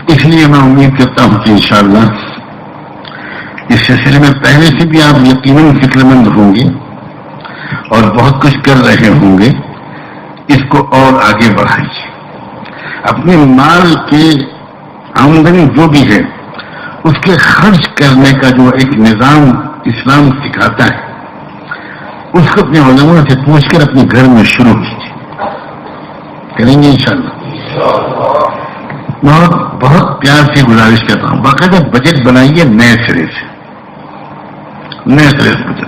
اس لیے میں امید کرتا ہوں کہ انشاءاللہ اس سلسلے میں پہلے سے بھی آپ یقیناً فکر مند ہوں گے اور بہت کچھ کر رہے ہوں گے. اس کو اور آگے بڑھائیے. اپنے مال کے آمدنی جو بھی ہے اس کے خرچ کرنے کا جو ایک نظام اسلام سکھاتا ہے، اس کو اپنے علماء سے پوچھ کر اپنے گھر میں شروع کیجیے. کریں گے انشاءاللہ. بہت بہت پیار سے گزارش کرتا ہوں، باقاعدہ بجٹ بنائیے نئے سرے سے بجٹ بنائیے،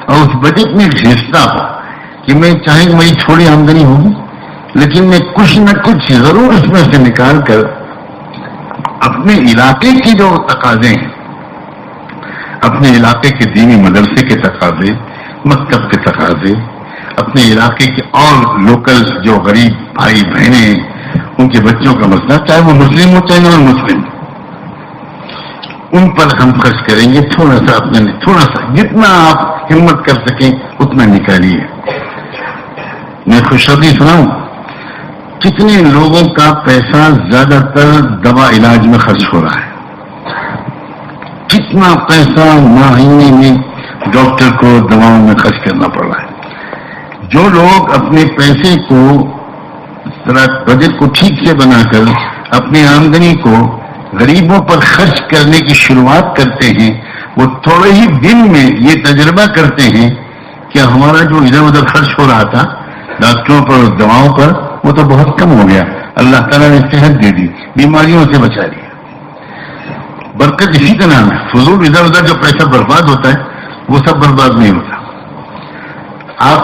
اور اس بجٹ میں ایک حصہ ہو کہ میں چاہے میری تھوڑی آمدنی ہوگی لیکن میں کچھ نہ کچھ ضرور اس میں سے نکال کر اپنے علاقے کی جو تقاضے ہیں، اپنے علاقے کے دینی مدرسے کے تقاضے، مکتب کے تقاضے، اپنے علاقے کے اور لوکل جو غریب بھائی بہنیں ہیں ان کے بچوں کا مسئلہ، چاہے وہ مسلم ہو چاہے نان مسلم، ان پر ہم خرچ کریں گے. تھوڑا سا اپنے تھوڑا سا جتنا آپ ہمت کر سکیں اتنا نکالیے. میں خوشخبری سناؤں، کتنے لوگوں کا پیسہ زیادہ تر دوا علاج میں خرچ ہو رہا ہے، کتنا پیسہ مہینے میں ڈاکٹر کو دواؤں میں خرچ کرنا پڑ رہا ہے. جو لوگ اپنے پیسے کو بجٹ کو ٹھیک سے بنا کر اپنی آمدنی کو غریبوں پر خرچ کرنے کی شروعات کرتے ہیں، وہ تھوڑے ہی دن میں یہ تجربہ کرتے ہیں کہ ہمارا جو ادھر ادھر خرچ ہو رہا تھا ڈاکٹروں پر اور دواؤں پر وہ تو بہت کم ہو گیا. اللہ تعالیٰ نے صحت دے دی، بیماریوں سے بچا دیا. برکت اسی کا نام ہے. فضول ادھر ادھر جو پیسہ برباد ہوتا ہے وہ سب برباد نہیں ہوتا. آپ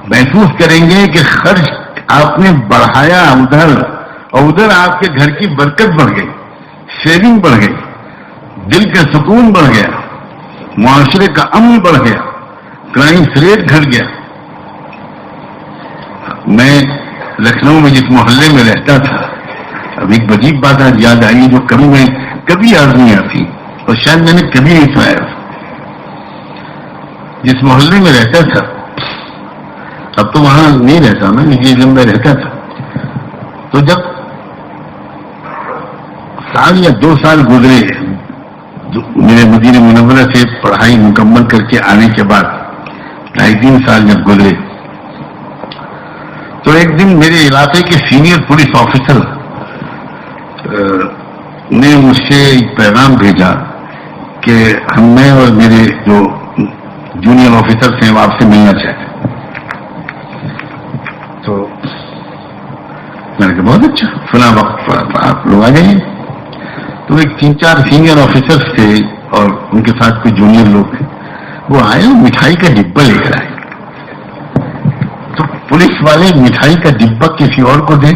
محسوس کریں گے کہ خرچ آپ نے بڑھایا ادھر، اور ادھر آپ کے گھر کی برکت بڑھ گئی، سیونگ بڑھ گئی، دل کا سکون بڑھ گیا، معاشرے کا امن بڑھ گیا، کرائم ریٹ گھٹ گیا. میں لکھنؤ میں جس محلے میں رہتا تھا، اب ایک عجیب بات آج یاد آئی جو کبھی یاد نہیں آتی اور شاید میں نے کبھی نہیں سنایا. جس محلے میں رہتا تھا، اب تو وہاں نہیں رہتا میں، لیکن میں رہتا تھا، تو جب سال یا 2 سال گزرے میرے مدینہ منورہ سے پڑھائی مکمل کر کے آنے کے بعد، 2.5-3 سال جب گزرے، تو ایک دن میرے علاقے کے سینئر پولیس آفیسر نے مجھ سے ایک پیغام بھیجا کہ میں اور میرے جو جونیئر آفیسر ہیں وہ آپ سے ملنا چاہتے. تو میں نے کہا بہت اچھا، فلاں وقت پر آپ لوگ آ جائیں. تو ایک 3-4 سینئر آفیسرز تھے اور ان کے ساتھ کوئی جونیئر لوگ تھے، وہ آئے اور مٹھائی کا ڈبہ لے کر آئے. تو پولیس والے مٹھائی کا ڈبہ کسی اور کو دیں،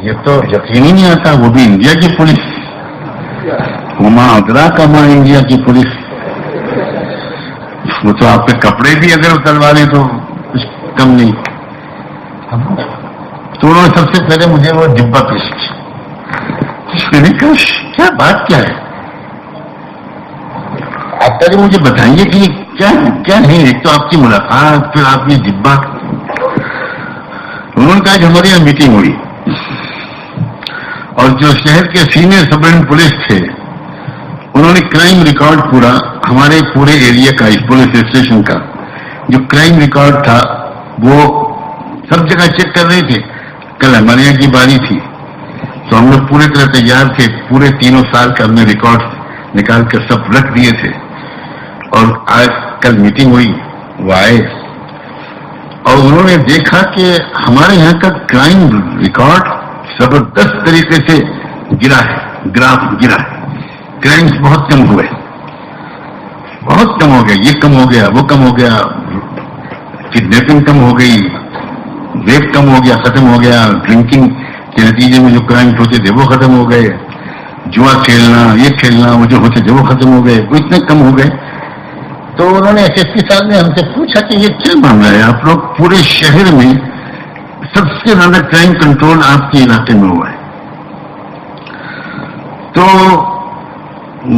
یہ تو یقین ہی نہیں آتا. وہ بھی انڈیا کی پولیس، وما ادراک ما انڈیا کی پولیس. وہ تو آپ کے کپڑے بھی اگر اتروا لیں تو کچھ کم نہیں. تو انہوں نے سب سے پہلے مجھے وہ ڈبہ پیش کیا. میں نے کہا کیا بات کیا ہے، آپ پہلے مجھے بتائیے کہ یہ کیا ہے. ایک تو آپ کی ملاقات، پھر آپ یہ ڈبہ. انہوں نے کہا کہ ہمارے یہاں میٹنگ ہوئی اور جو شہر کے سینئر سب ڈویژن پولیس تھے انہوں نے کرائم ریکارڈ پورا ہمارے پورے ایریا کا، اس پولیس اسٹیشن کا جو کرائم ریکارڈ تھا وہ سب جگہ چیک کر رہے تھے. کل ہمارے یہاں کی باری تھی تو ہم لوگ پورے طرح تیار تھے. پورے 3 سال کا ہم نے ریکارڈ نکال کر سب رکھ دیے تھے. اور آج کل میٹنگ ہوئی، وہ آئے اور انہوں نے دیکھا کہ ہمارے یہاں کا کرائم ریکارڈ زبردست طریقے سے گرا ہے، گراف گرا ہے. کرائمز بہت کم ہوئے، بہت کم ہو گیا. یہ کم ہو گیا، وہ کم ہو گیا، کڈنیپنگ کم ہو گئی، ریپ کم ہو گیا، ختم ہو گیا. ڈرنکنگ کے نتیجے میں جو کرائمز ہوتے تھے وہ ختم ہو گئے. جوا کھیلنا، یہ کھیلنا، وہ جو ہوتے تھے وہ ختم ہو گئے. وہ اتنے کم ہو گئے. تو انہوں نے SSP صاحب نے ہم سے پوچھا کہ یہ کیا معاملہ ہے، آپ لوگ پورے شہر میں سب سے زیادہ کرائم کنٹرول آپ کے علاقے میں ہوا ہے. تو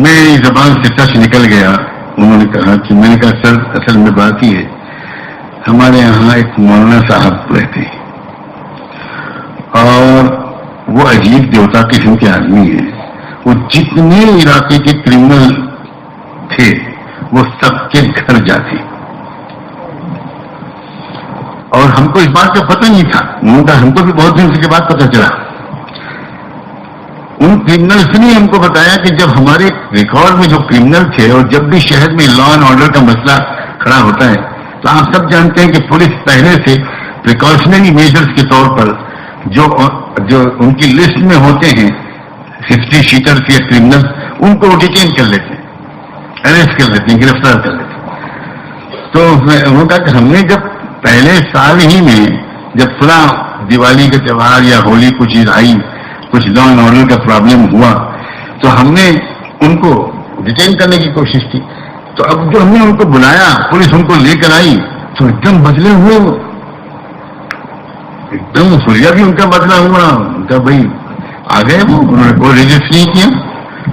میں زبان سے سچ نکل گیا. انہوں نے کہا کہ میں نے کہا سر اصل میں بات ہی ہے، ہمارے یہاں ایک مولانا صاحب رہتے ہیں اور وہ عجیب دیوتا قسم کے آدمی ہیں. وہ جتنے علاقے کے کرمنل تھے وہ سب کے گھر جاتے اور ہم کو اس بات کا پتہ نہیں تھا. انہوں نے ہم کو بھی بہت دن کے بعد پتہ چلا. ان کرمنلس نے ہم کو بتایا کہ جب ہمارے ریکارڈ میں جو کرمنل تھے اور جب بھی شہر میں لا اینڈ آرڈر کا مسئلہ کھڑا ہوتا ہے تو آپ سب جانتے ہیں کہ پولیس پہلے سے پریکاشنری میجرز کے طور پر جو ان کی لسٹ میں ہوتے ہیں 50 شیٹرز یا کرمنل، ان کو ڈیٹین کر لیتے ہیں، اریسٹ کر لیتے ہیں، گرفتار کر لیتے ہیں. تو وہ کہا کہ ہم نے جب پہلے سال ہی میں جب فلاں دیوالی کا تہوار یا ہولی کو چیز آئی، کچھ لا اینڈ آرڈر کا پرابلم ہوا، تو ہم نے ان کو ڈیٹین کرنے کی کوشش کی. تو اب جو ہم نے ان کو بلایا، پولیس ان کو لے کر آئی، تو ایک دم بدلے ہوئے، وہ ایک دم سوریا بھی ان کا بدلا ہوا. ان کا بھائی آ گئے، وہ انہوں نے کوئی رجسٹر نہیں کیا.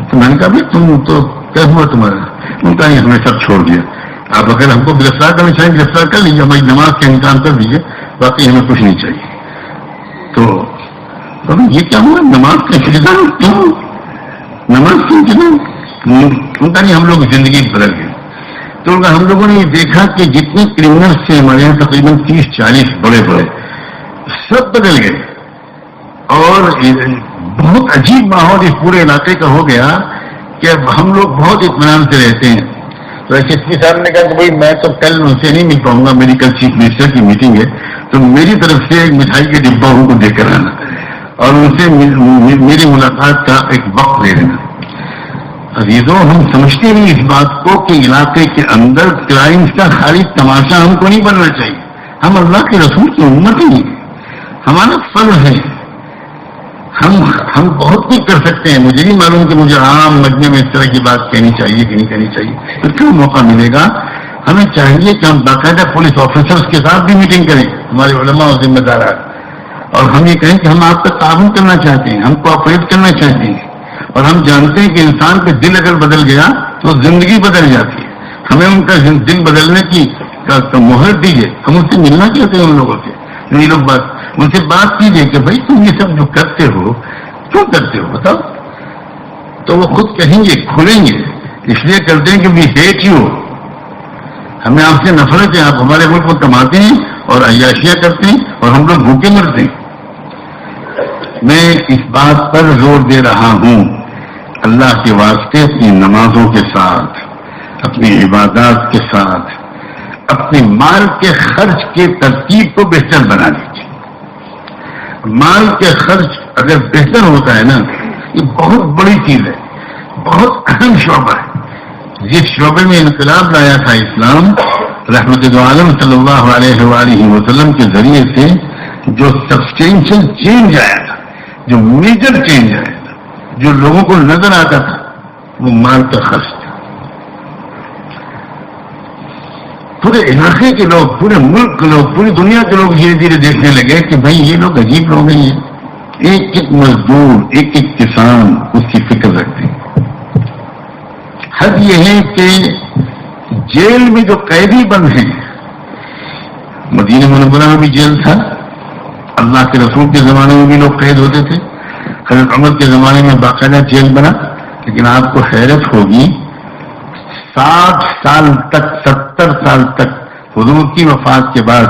تو میں نے کہا بھائی تم تو کیا ہوا تمہارا؟ ان کا ہم نے سب چھوڑ دیا، آپ اگر ہم کو گرفتار کرنا چاہیں گرفتار کر لیجیے، ہماری نماز کا انتظام کر دیجیے، باقی ہمیں کچھ نہیں چاہیے. تو یہ کیا ہوا؟ نماز کا انتظام کیوں؟ نماز کا انتظام ان کا نہیں، ہم لوگ زندگی بدل گئے. تو ہم لوگوں نے یہ دیکھا کہ جتنے کرمنلس تھے ہمارے یہاں تقریباً 30-40 بڑے بڑے، سب بدل گئے. اور بہت عجیب ماحول اس پورے علاقے کا ہو گیا کہ اب ہم لوگ بہت اطمینان سے رہتے ہیں. تو ایس پی صاحب نے کہا کہ بھائی میں تو کل ان سے نہیں مل پاؤں گا، میری کل چیف منسٹر کی میٹنگ ہے، تو میری طرف سے ایک مٹھائی کے ڈبہ ان کو دے کر آنا اور ان سے میری ملاقات کا ایک وقت دے دینا. عزیزوں، ہم سمجھتے نہیں اس بات کو کہ علاقے کے اندر کرائمز کا خالی تماشا ہم کو نہیں بننا چاہیے. ہم اللہ کے رسول کی امت ہی ہیں، ہمارا فرض ہے. ہم بہت کچھ کر سکتے ہیں. مجھے نہیں معلوم کہ مجھے عام مجمع میں اس طرح کی بات کہنی چاہیے کہ نہیں کہنی چاہیے. پھر کیوں موقع ملے گا؟ ہمیں چاہیے کہ ہم باقاعدہ پولیس آفیسرز کے ساتھ بھی میٹنگ کریں، ہمارے علماء اور ذمہ داران، اور ہم یہ کہیں کہ ہم آپ کا تعاون کرنا چاہتے ہیں، ہم کوآپریٹ کرنا چاہتے ہیں. اور ہم جانتے ہیں کہ انسان کا دل اگر بدل گیا تو زندگی بدل جاتی ہے. ہمیں ان کا دل بدلنے کی مہلت دیجیے. ہم ان سے ملنا چاہتے ہیں، ان لوگوں سے یہ لوگ ان سے بات کیجیے کہ بھائی تم یہ سب جو کرتے ہو کیوں کرتے ہو بتاؤ. تو وہ خود کہیں گے، کھلیں گے. اس لیے کرتے ہیں کہ وی ہیٹ یو، ہمیں آپ سے نفرت ہے، آپ ہمارے ملک کو کماتے ہیں اور عیاشیاں کرتے ہیں اور ہم لوگ بھوکے مرتے ہیں. میں اس بات پر زور دے رہا ہوں، اللہ کے واسطے اپنی نمازوں کے ساتھ، اپنی عبادات کے ساتھ، اپنے مال کے خرچ کے ترتیب کو بہتر بنا لیجیے. مال کے خرچ اگر بہتر ہوتا ہے نا، یہ بہت بڑی چیز ہے، بہت اہم شعبہ ہے. جس شعبے میں انقلاب لایا تھا اسلام، رحمت عالم صلی اللہ علیہ وآلہ وسلم کے ذریعے سے جو سبسٹینشل چینج آیا تھا، جو میجر چینج آیا تھا، جو لوگوں کو نظر آتا تھا، وہ مال کا خرچ تھا. پورے علاقے کے لوگ، پورے ملک کے لوگ، پوری دنیا کے لوگ دھیرے دھیرے دیکھنے لگے کہ بھائی یہ لوگ عجیب لوگ ہیں. ایک ایک مزدور، ایک ایک کسان اس کی فکر رکھتے ہیں. حد یہ ہے کہ جیل میں جو قیدی بند ہیں، مدینہ منورہ میں بھی جیل تھا، اللہ کے رسول کے زمانے میں بھی لوگ قید ہوتے تھے، حضرت عمر کے زمانے میں باقاعدہ جیل بنا. لیکن آپ کو حیرت ہوگی 60 سال تک، 70 سال تک حضور کی وفات کے بعد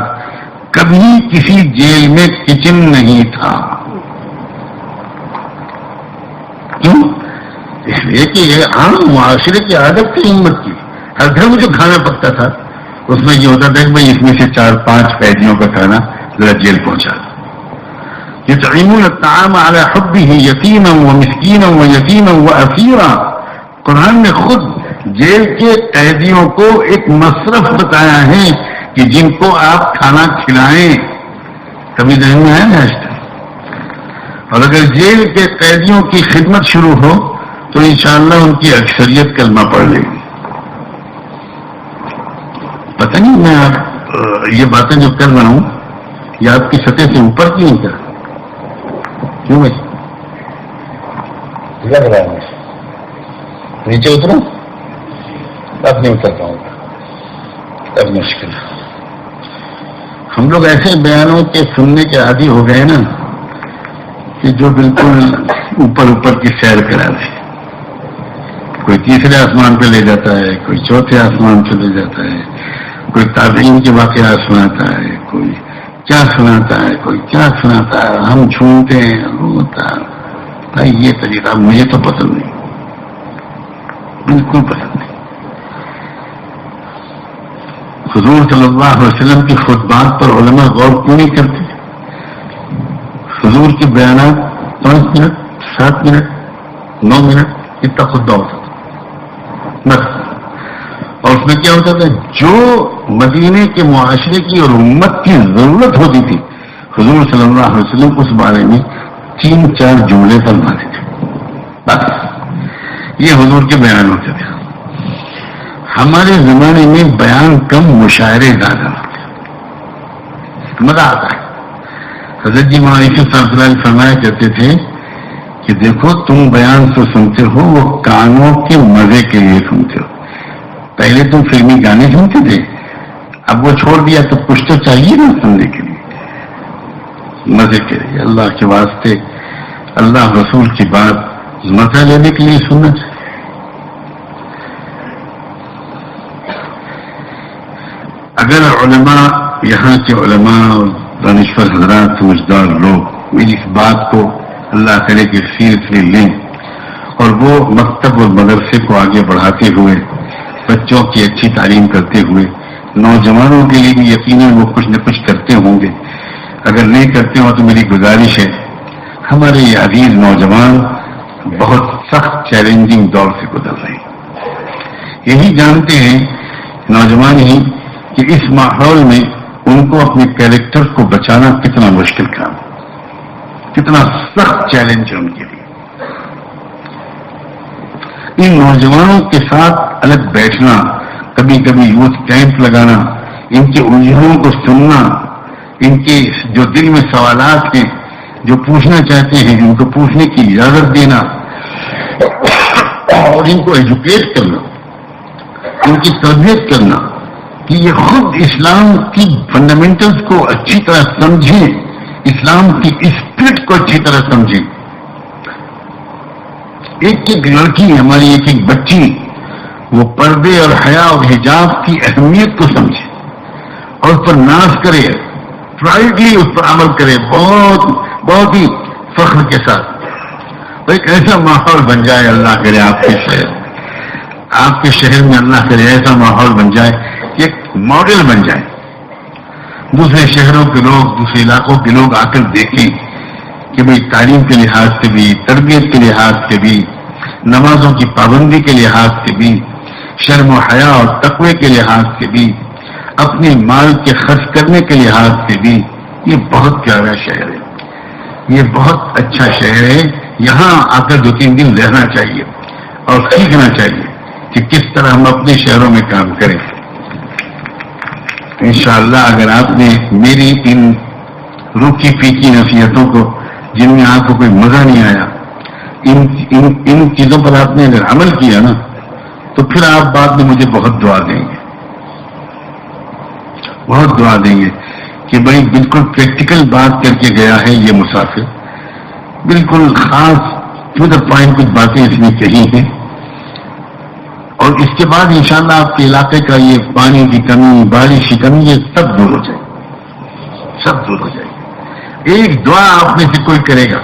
کبھی کسی جیل میں کچن نہیں تھا. کیوں؟ اس لیے کہ یہ عام معاشرے کی عادت تھی امت کی. ہر گھر میں جو کھانا پکتا تھا اس میں یہ ہوتا تھا کہ بھائی اس میں سے 4-5 قیدیوں کا کھانا ذرا جیل پہنچا دو. یطعمون الطعام علی حبہ یتیما ومسکینا ویتیما واسیرا. قرآن نے خود جیل کے قیدیوں کو ایک مصرف بتایا ہے کہ جن کو آپ کھانا کھلائیں. کبھی ذہن میں آیا نا؟ اور اگر جیل کے قیدیوں کی خدمت شروع ہو تو انشاءاللہ ان کی اکثریت کلمہ پڑھ لے گی. پتہ نہیں میں آپ یہ باتیں جو کر رہا ہوں یہ آپ کی سطح سے اوپر کی نہیں کر کیوں بھائی؟ لگ رہا ہے نیچے اتروں، اب نہیں اتر پاؤں گا، اب مشکل ہے. ہم لوگ ایسے بیانوں کے سننے کے عادی ہو گئے نا کہ جو بالکل اوپر کی سیر کرا دے. کوئی تیسرے آسمان پہ لے جاتا ہے، کوئی چوتھے آسمان پہ لے جاتا ہے، کوئی تابعین کے واقعات سناتا ہے، کوئی کیا سناتا ہے، کوئی کیا سناتا ہے. ہم جھومتے ہیں، روتا ہے. بھائی یہ طریقہ مجھے تو پسند نہیں، بالکل پسند نہیں. حضور صلی اللہ علیہ وسلم کی خطبات پر علماء غور کیوں نہیں کرتے؟ حضور کے بیانات 5 منٹ 7 منٹ 9 منٹ اتنا خطبہ ہوتا تھا بس. اور اس میں کیا ہوتا تھا؟ جو مدینے کے معاشرے کی اور امت کی ضرورت ہوتی تھی حضور صلی اللہ علیہ وسلم اس بارے میں 3-4 جملے فرماتے تھے بس. یہ حضور کے بیان ہوتے تھے. ہمارے زمانے میں بیان کم مشاعرے زیادہ ہوتے ہیں. مزہ آتا ہے. حضرت جی معاشر صاحب اللہ فرمایا کرتے تھے کہ دیکھو تم بیان تو سنتے ہو وہ کانوں کے مزے کے لیے سنتے ہو. پہلے تم فلمی گانے سنتے تھے, اب وہ چھوڑ دیا تو کچھ تو چاہیے نا سننے کے لیے, مزے کے لیے. اللہ کے واسطے اللہ رسول کی بات مزہ لینے کے لیے سننا چاہیے. اگر علماء, یہاں کے علماء اور دانشور حضرات سمجھدار لوگ میری اس بات کو اللہ کرے کہ سیریسلی لیں اور وہ مکتب اور مدرسے کو آگے بڑھاتے ہوئے بچوں کی اچھی تعلیم کرتے ہوئے نوجوانوں کے لیے بھی یقیناً وہ کچھ نہ کچھ کرتے ہوں گے. اگر نہیں کرتے ہوں تو میری گزارش ہے, ہمارے یہ عزیز نوجوان بہت سخت چیلنجنگ دور سے گزر رہے ہیں. یہی جانتے ہیں نوجوان ہی کہ اس ماحول میں ان کو اپنے کیریکٹر کو بچانا کتنا مشکل کام, کتنا سخت چیلنج ہے ان کے لیے. ان نوجوانوں کے ساتھ الگ بیٹھنا, کبھی کبھی یوتھ کیمپ لگانا, ان کے الجھنوں کو سننا, ان کے جو دل میں سوالات ہیں جو پوچھنا چاہتے ہیں ان کو پوچھنے کی اجازت دینا اور ان کو ایجوکیٹ کرنا, ان کی تربیت کرنا کہ یہ خود اسلام کی فنڈامنٹلز کو اچھی طرح سمجھیں, اسلام کی اسپرٹ کو اچھی طرح سمجھیں. ایک ایک لڑکی, ہماری ایک ایک بچی وہ پردے اور حیا اور حجاب کی اہمیت کو سمجھے اور اس پر ناز کرے, پرائڈلی اس پر عمل کرے, بہت بہت ہی فخر کے ساتھ. ایک ایسا ماحول بن جائے, اللہ کرے آپ کے شہر میں اللہ کرے ایسا ماحول بن جائے کہ ایک ماڈل بن جائے. دوسرے شہروں کے لوگ, دوسرے علاقوں کے لوگ آ کر دیکھیں کہ بھئی تعلیم کے لحاظ سے بھی, تربیت کے لحاظ سے بھی, نمازوں کی پابندی کے لحاظ سے بھی, شرم و حیا اور تقوی کے لحاظ سے بھی, اپنے مال کے خرچ کرنے کے لحاظ سے بھی یہ بہت پیارا شہر ہے, یہ بہت اچھا شہر ہے. یہاں آ کر 2-3 دن رہنا چاہیے اور سیکھنا چاہیے کہ کس طرح ہم اپنے شہروں میں کام کریں. انشاءاللہ اگر آپ نے میری ان روکھی پھیکی نصیحتوں کو, جن میں آپ کو کوئی مزہ نہیں آیا, ان چیزوں پر آپ نے اگر عمل کیا نا تو پھر آپ بعد میں مجھے بہت دعا دیں گے, بہت دعا دیں گے کہ بھائی بالکل پریکٹیکل بات کر کے گیا ہے یہ مسافر, بالکل خاص ٹو دا پوائنٹ کچھ باتیں اس نے کہی ہیں. اور اس کے بعد انشاءاللہ آپ کے علاقے کا یہ پانی کی کمی, بارش کی کمی, یہ سب دور ہو جائے, سب دور ہو جائے. ایک دعا آپ میں سے کوئی کرے گا,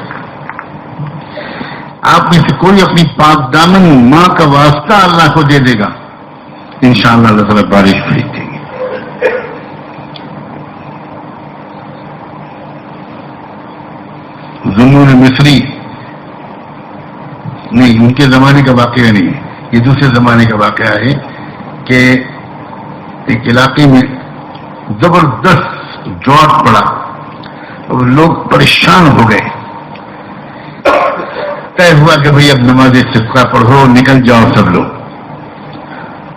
آپ میں سے کوئی اپنی پاک دامن ماں کا واسطہ اللہ کو دے دے گا, انشاءاللہ اللہ تعالیٰ بارش بھیج دیں گے. ذنون مصری نہیں, ان کے زمانے کا واقعہ نہیں ہے, یہ دوسرے زمانے کا واقعہ ہے کہ ایک علاقے میں زبردست ڈراٹ پڑا اور لوگ پریشان ہو گئے. طے ہوا کہ بھئی اب نماز استسقاء پڑھو, نکل جاؤ سب لوگ,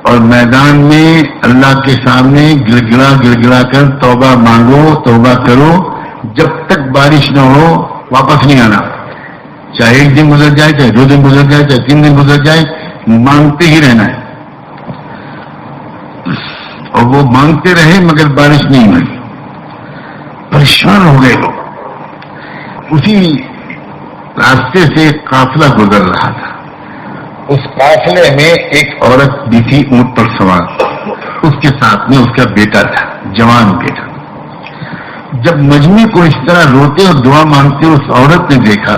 اور میدان میں اللہ کے سامنے گڑ گڑا کر توبہ مانگو, توبہ کرو, جب تک بارش نہ ہو واپس نہیں آنا. چاہے 1 دن گزر جائے, چاہے 2 دن گزر جائے, چاہے 3 دن گزر جائے, مانگتے ہی رہنا ہے. اور وہ مانگتے رہے مگر بارش نہیں ہوئی, پریشان ہو گئے لوگ. اسی راستے سے ایک قافلہ گزر رہا تھا, اس قافلے میں ایک عورت بھی تھی اونٹ پر سوار, اس کے ساتھ میں اس کا بیٹا تھا, جوان بیٹا. جب مجمع کو اس طرح روتے اور دعا مانگتے اس عورت نے دیکھا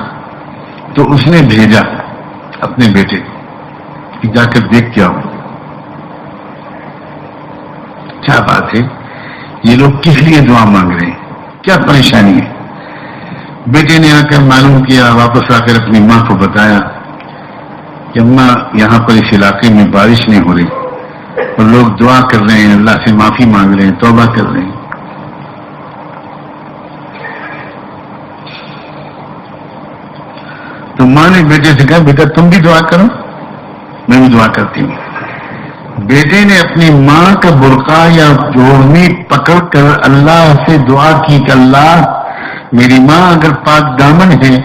تو اس نے بھیجا اپنے بیٹے کہ جا کر دیکھ کے آؤ. کیا بات ہے، یہ لوگ کس لیے دعا مانگ رہے ہیں، کیا پریشانی ہے؟ بیٹے نے آ کر معلوم کیا، واپس آ کر اپنی ماں کو بتایا کہ اماں یہاں پر اس علاقے میں بارش نہیں ہو رہی اور لوگ دعا کر رہے ہیں، اللہ سے معافی مانگ رہے ہیں، توبہ کر رہے ہیں۔ تو ماں نے بیٹے سے کہا بیٹا تم بھی دعا کرو، میں بھی دعا کرتی ہوں۔ بیٹے نے اپنی ماں کا برقع یا جوڑنی پکڑ کر اللہ سے دعا کی کہ اللہ میری ماں اگر پاک دامن ہے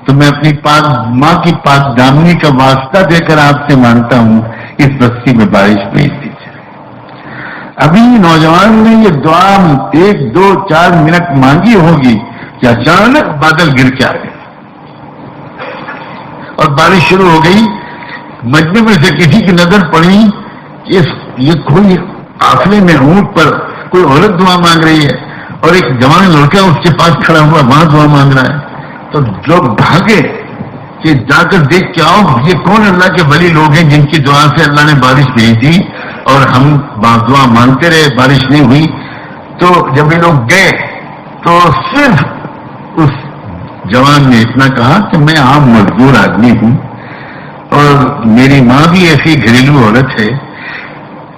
تو میں اپنی پاک ماں کی پاک دامنی کا واسطہ دے کر آپ سے مانتا ہوں اس بستی میں بارش بھیج دیجیے۔ ابھی نوجوان نے یہ دعا 1 2 4 منٹ مانگی ہوگی کہ اچانک بادل گر کے آ گئے اور بارش شروع ہو گئی۔ مجمع میں سے کسی کی نظر پڑی کہ یہ کوئی قافلے میں اونٹ پر کوئی عورت دعا مانگ رہی ہے اور ایک جوان لڑکا اس کے پاس کھڑا ہوا وہاں دعا مانگ رہا ہے۔ تو لوگ بھاگے کہ جا کر دیکھ کے آؤ یہ کون اللہ کے ولی لوگ ہیں جن کی دعا سے اللہ نے بارش بھیج دی اور ہم دعا مانگتے رہے بارش نہیں ہوئی۔ تو جب یہ لوگ گئے تو صرف اس جوان نے اتنا کہا کہ میں عام مزدور آدمی ہوں اور میری ماں بھی ایسی گھریلو عورت ہے۔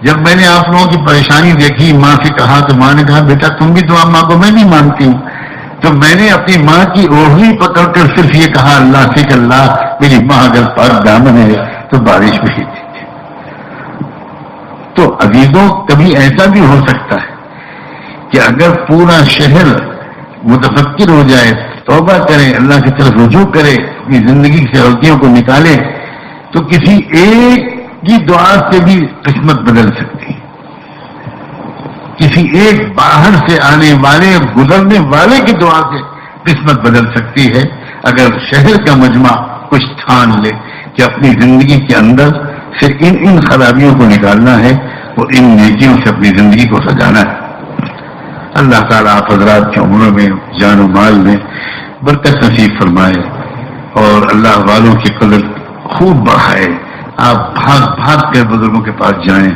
جب میں نے آپ لوگوں کی پریشانی دیکھی ماں سے کہا تو ماں نے کہا بیٹا تم بھی دعا مانگو، میں نہیں مانگتی ہوں۔ تو میں نے اپنی ماں کی اوڑھنی پکڑ کر صرف یہ کہا اللہ سے کہ اللہ میری ماں اگر پاک دامن ہے تو بارش بھیج دیجیے۔ تو عزیزوں کبھی ایسا بھی ہو سکتا ہے کہ اگر پورا شہر متفکر ہو جائے، توبہ کرے، اللہ کی طرف رجوع کرے، اپنی زندگی سے غلطیوں کو نکالے تو کسی ایک کی دعا سے بھی قسمت بدل سکتی ہے۔ کسی ایک باہر سے آنے والے گزرنے والے کی دعا سے قسمت بدل سکتی ہے اگر شہر کا مجمع کچھ ٹھان لے کہ اپنی زندگی کے اندر سے ان خرابیوں کو نکالنا ہے اور ان نیکیوں سے اپنی زندگی کو سجانا ہے۔ اللہ تعالیٰ آپ حضرات کی عمروں میں جان و مال میں برکت نصیب فرمائے اور اللہ والوں کی قدر خوب بڑھائے۔ آپ بھاگ بھاگ کر بزرگوں کے پاس جائیں،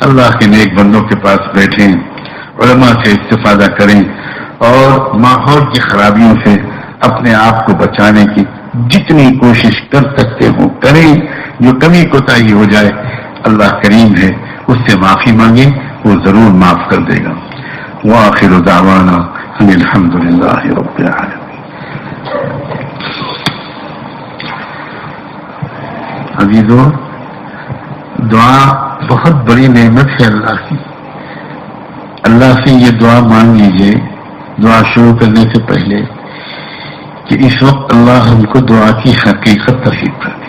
اللہ کے نیک بندوں کے پاس بیٹھیں، علماء سے استفادہ کریں اور ماحول کی خرابیوں سے اپنے آپ کو بچانے کی جتنی کوشش کر سکتے ہو کریں۔ جو کمی کوتاہی ہو جائے اللہ کریم ہے، اس سے معافی مانگیں، وہ ضرور معاف کر دے گا۔ وآخر دعوانا ان الحمد للہ رب العالمین۔ عزیزو، دعا بہت بڑی نعمت ہے اللہ کی۔ اللہ سے یہ دعا مانگ لیجئے دعا شروع کرنے سے پہلے کہ اس وقت اللہ ہم کو دعا کی حقیقت نصیب کر دے،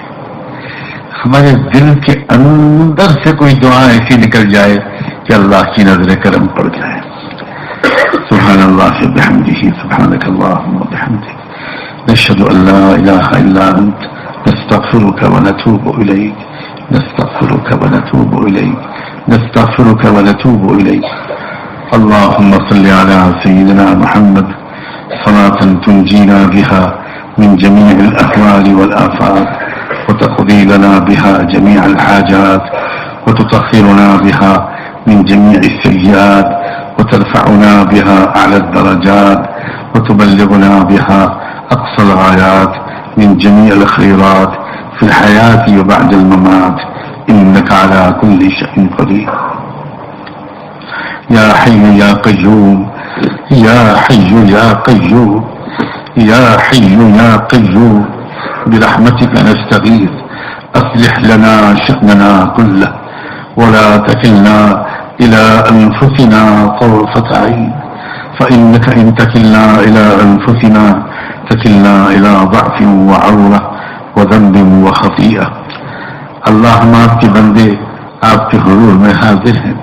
ہمارے دل کے اندر سے کوئی دعا ایسی نکل جائے کہ اللہ کی نظر کرم پڑ جائے۔ سبحان اللہ بحمدہ، سبحانک اللہم وبحمدک، نشہد ان لا الہ الا انت، نستغفرک ونتوب الیک، نستغفرک ونتوب الیک، نستغفرک ونتوب الیک۔ اللهم صل على سيدنا محمد صلاة تنجينا بها من جميع الأهوال والآفات وتقضي لنا بها جميع الحاجات وتطهرنا بها من جميع السيئات وترفعنا بها أعلى الدرجات وتبلغنا بها أقصى الغايات من جميع الخيرات في الحياة وبعد الممات إنك على كل شيء قدير۔ يا حي يا قيوم، يا حي يا قيوم، يا حي يا قيوم، برحمتك نستغيث، أصلح لنا شأننا كله ولا تكلنا إلى أنفسنا طرفة عين، فإنك إن تكلنا إلى أنفسنا تكلنا إلى ضعف وعورة وذنب وخطيئة۔ اللہ ہم آپ کے بندے آپ کے حضور میں حاضر ہیں،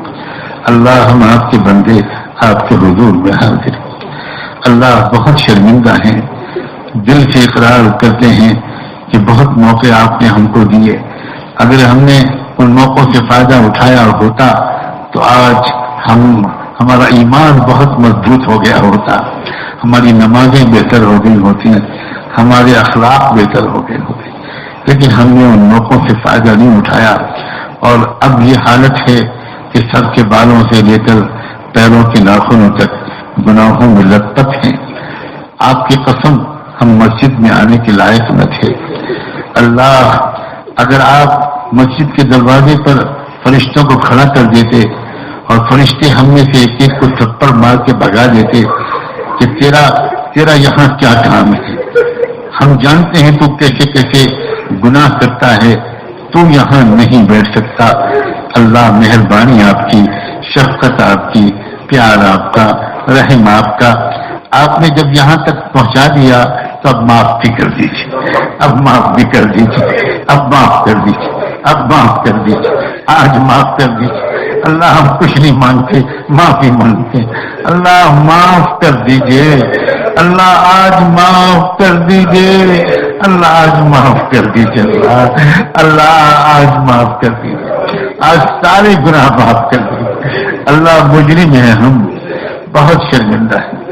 اللہ ہم آپ کے بندے آپ کے حضور میں حاضر ہیں۔ اللہ بہت شرمندہ ہیں، دل سے اقرار کرتے ہیں کہ بہت موقع آپ نے ہم کو دیے، اگر ہم نے ان موقعوں سے فائدہ اٹھایا ہوتا تو آج ہمارا ایمان بہت مضبوط ہو گیا ہوتا، ہماری نمازیں بہتر ہو گئی ہوتی ہیں، ہمارے اخلاق بہتر ہو گئے ہوتے، لیکن ہم نے ان موقعوں سے فائدہ نہیں اٹھایا اور اب یہ حالت ہے کہ سر کے بالوں سے لے کر پیروں کے ناخنوں تک گناہوں میں لطف ہیں. آپ کی قسم ہم مسجد میں آنے کے لائق نہ تھے. اللہ، اگر آپ مسجد کے دروازے پر فرشتوں کو کھڑا کر دیتے اور فرشتے ہم میں سے ایک ایک کو تھپڑ مار کے بھگا دیتے کہ تیرا یہاں کیا کام ہے، ہم جانتے ہیں تو کیسے کیسے گناہ کرتا ہے، تو یہاں نہیں بیٹھ سکتا. اللہ، مہربانی آپ کی، شفقت آپ کی، پیار آپ کا، رحم آپ کا. آپ نے جب یہاں تک پہنچا دیا تو اب معاف بھی کر دیجیے، اب معاف بھی کر دیجیے، اب معاف کر دیجیے، اب معاف کر دیجیے، آج معاف کر دیجیے. اللہ، ہم کچھ نہیں مانگتے، معافی مانگتے. اللہ معاف کر دیجیے، اللہ آج معاف کر دیجیے، اللہ آج معاف کر دیجیے. اللہ آج معاف کر دیجیے، آج سارے گناہ معاف کر دیجیے. اللہ، مجرم ہیں ہم، بہت شرمندہ ہیں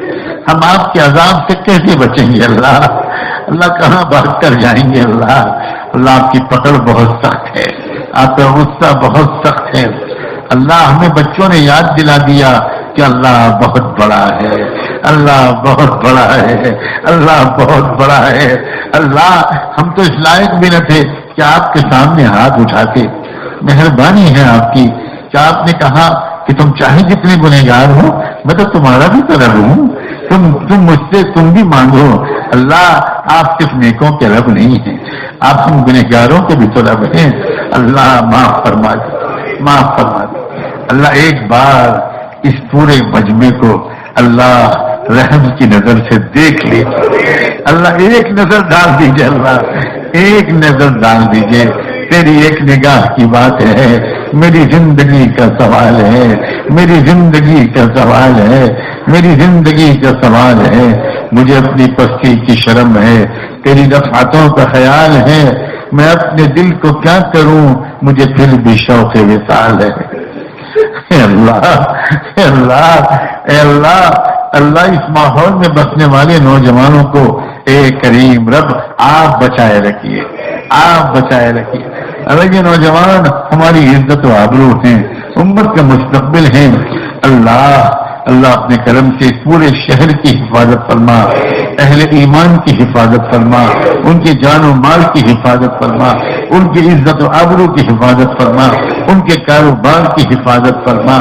ہم. آپ کے عذاب سے کیسے بچیں گے اللہ؟ اللہ کہاں بھاگ کر جائیں گے اللہ؟ اللہ، آپ کی پکڑ بہت سخت ہے، آپ کا غصہ بہت سخت ہے. اللہ، ہمیں بچوں نے یاد دلا دیا کہ اللہ بہت بڑا ہے، اللہ بہت بڑا ہے، اللہ بہت بڑا ہے. اللہ، ہم تو اس لائق بھی نہ تھے کہ آپ کے سامنے ہاتھ اٹھاتے. مہربانی ہے آپ کی کہ آپ نے کہا کہ تم چاہے جتنے گنہگار ہو، میں تو تمہارا بھی طلب ہوں، تم مجھ سے تم بھی مانگو. اللہ، آپ صرف نیکوں کے رب نہیں ہیں، آپ ہم گنہگاروں کے بھی طلب ہیں. اللہ معاف فرما دے، معاف فرما دے. اللہ، ایک بار اس پورے مجمع کو اللہ رحم کی نظر سے دیکھ لیجیے. اللہ ایک نظر ڈال دیجیے، اللہ ایک نظر ڈال دیجیے. تیری ایک نگاہ کی بات ہے، میری زندگی کا سوال ہے، میری زندگی کا سوال ہے، میری زندگی کا سوال ہے. مجھے اپنی پستی کی شرم ہے، تیری دفعتوں کا خیال ہے. میں اپنے دل کو کیا کروں، مجھے پھر بھی شوق وصال ہے. اے اللہ، اے اللہ، اے اللہ، اللہ اس ماحول میں بسنے والے نوجوانوں کو اے کریم رب آپ بچائے رکھیے، آپ بچائے رکھیے. اللہ، یہ نوجوان ہماری عزت و آبرو ہیں، امت کا مستقبل ہیں. اللہ، اللہ اپنے کرم سے پورے شہر کی حفاظت فرما، اہل ایمان کی حفاظت فرما، ان کے جان و مال کی حفاظت فرما، ان کی عزت و آبرو کی حفاظت فرما، ان کے کاروبار کی حفاظت فرما.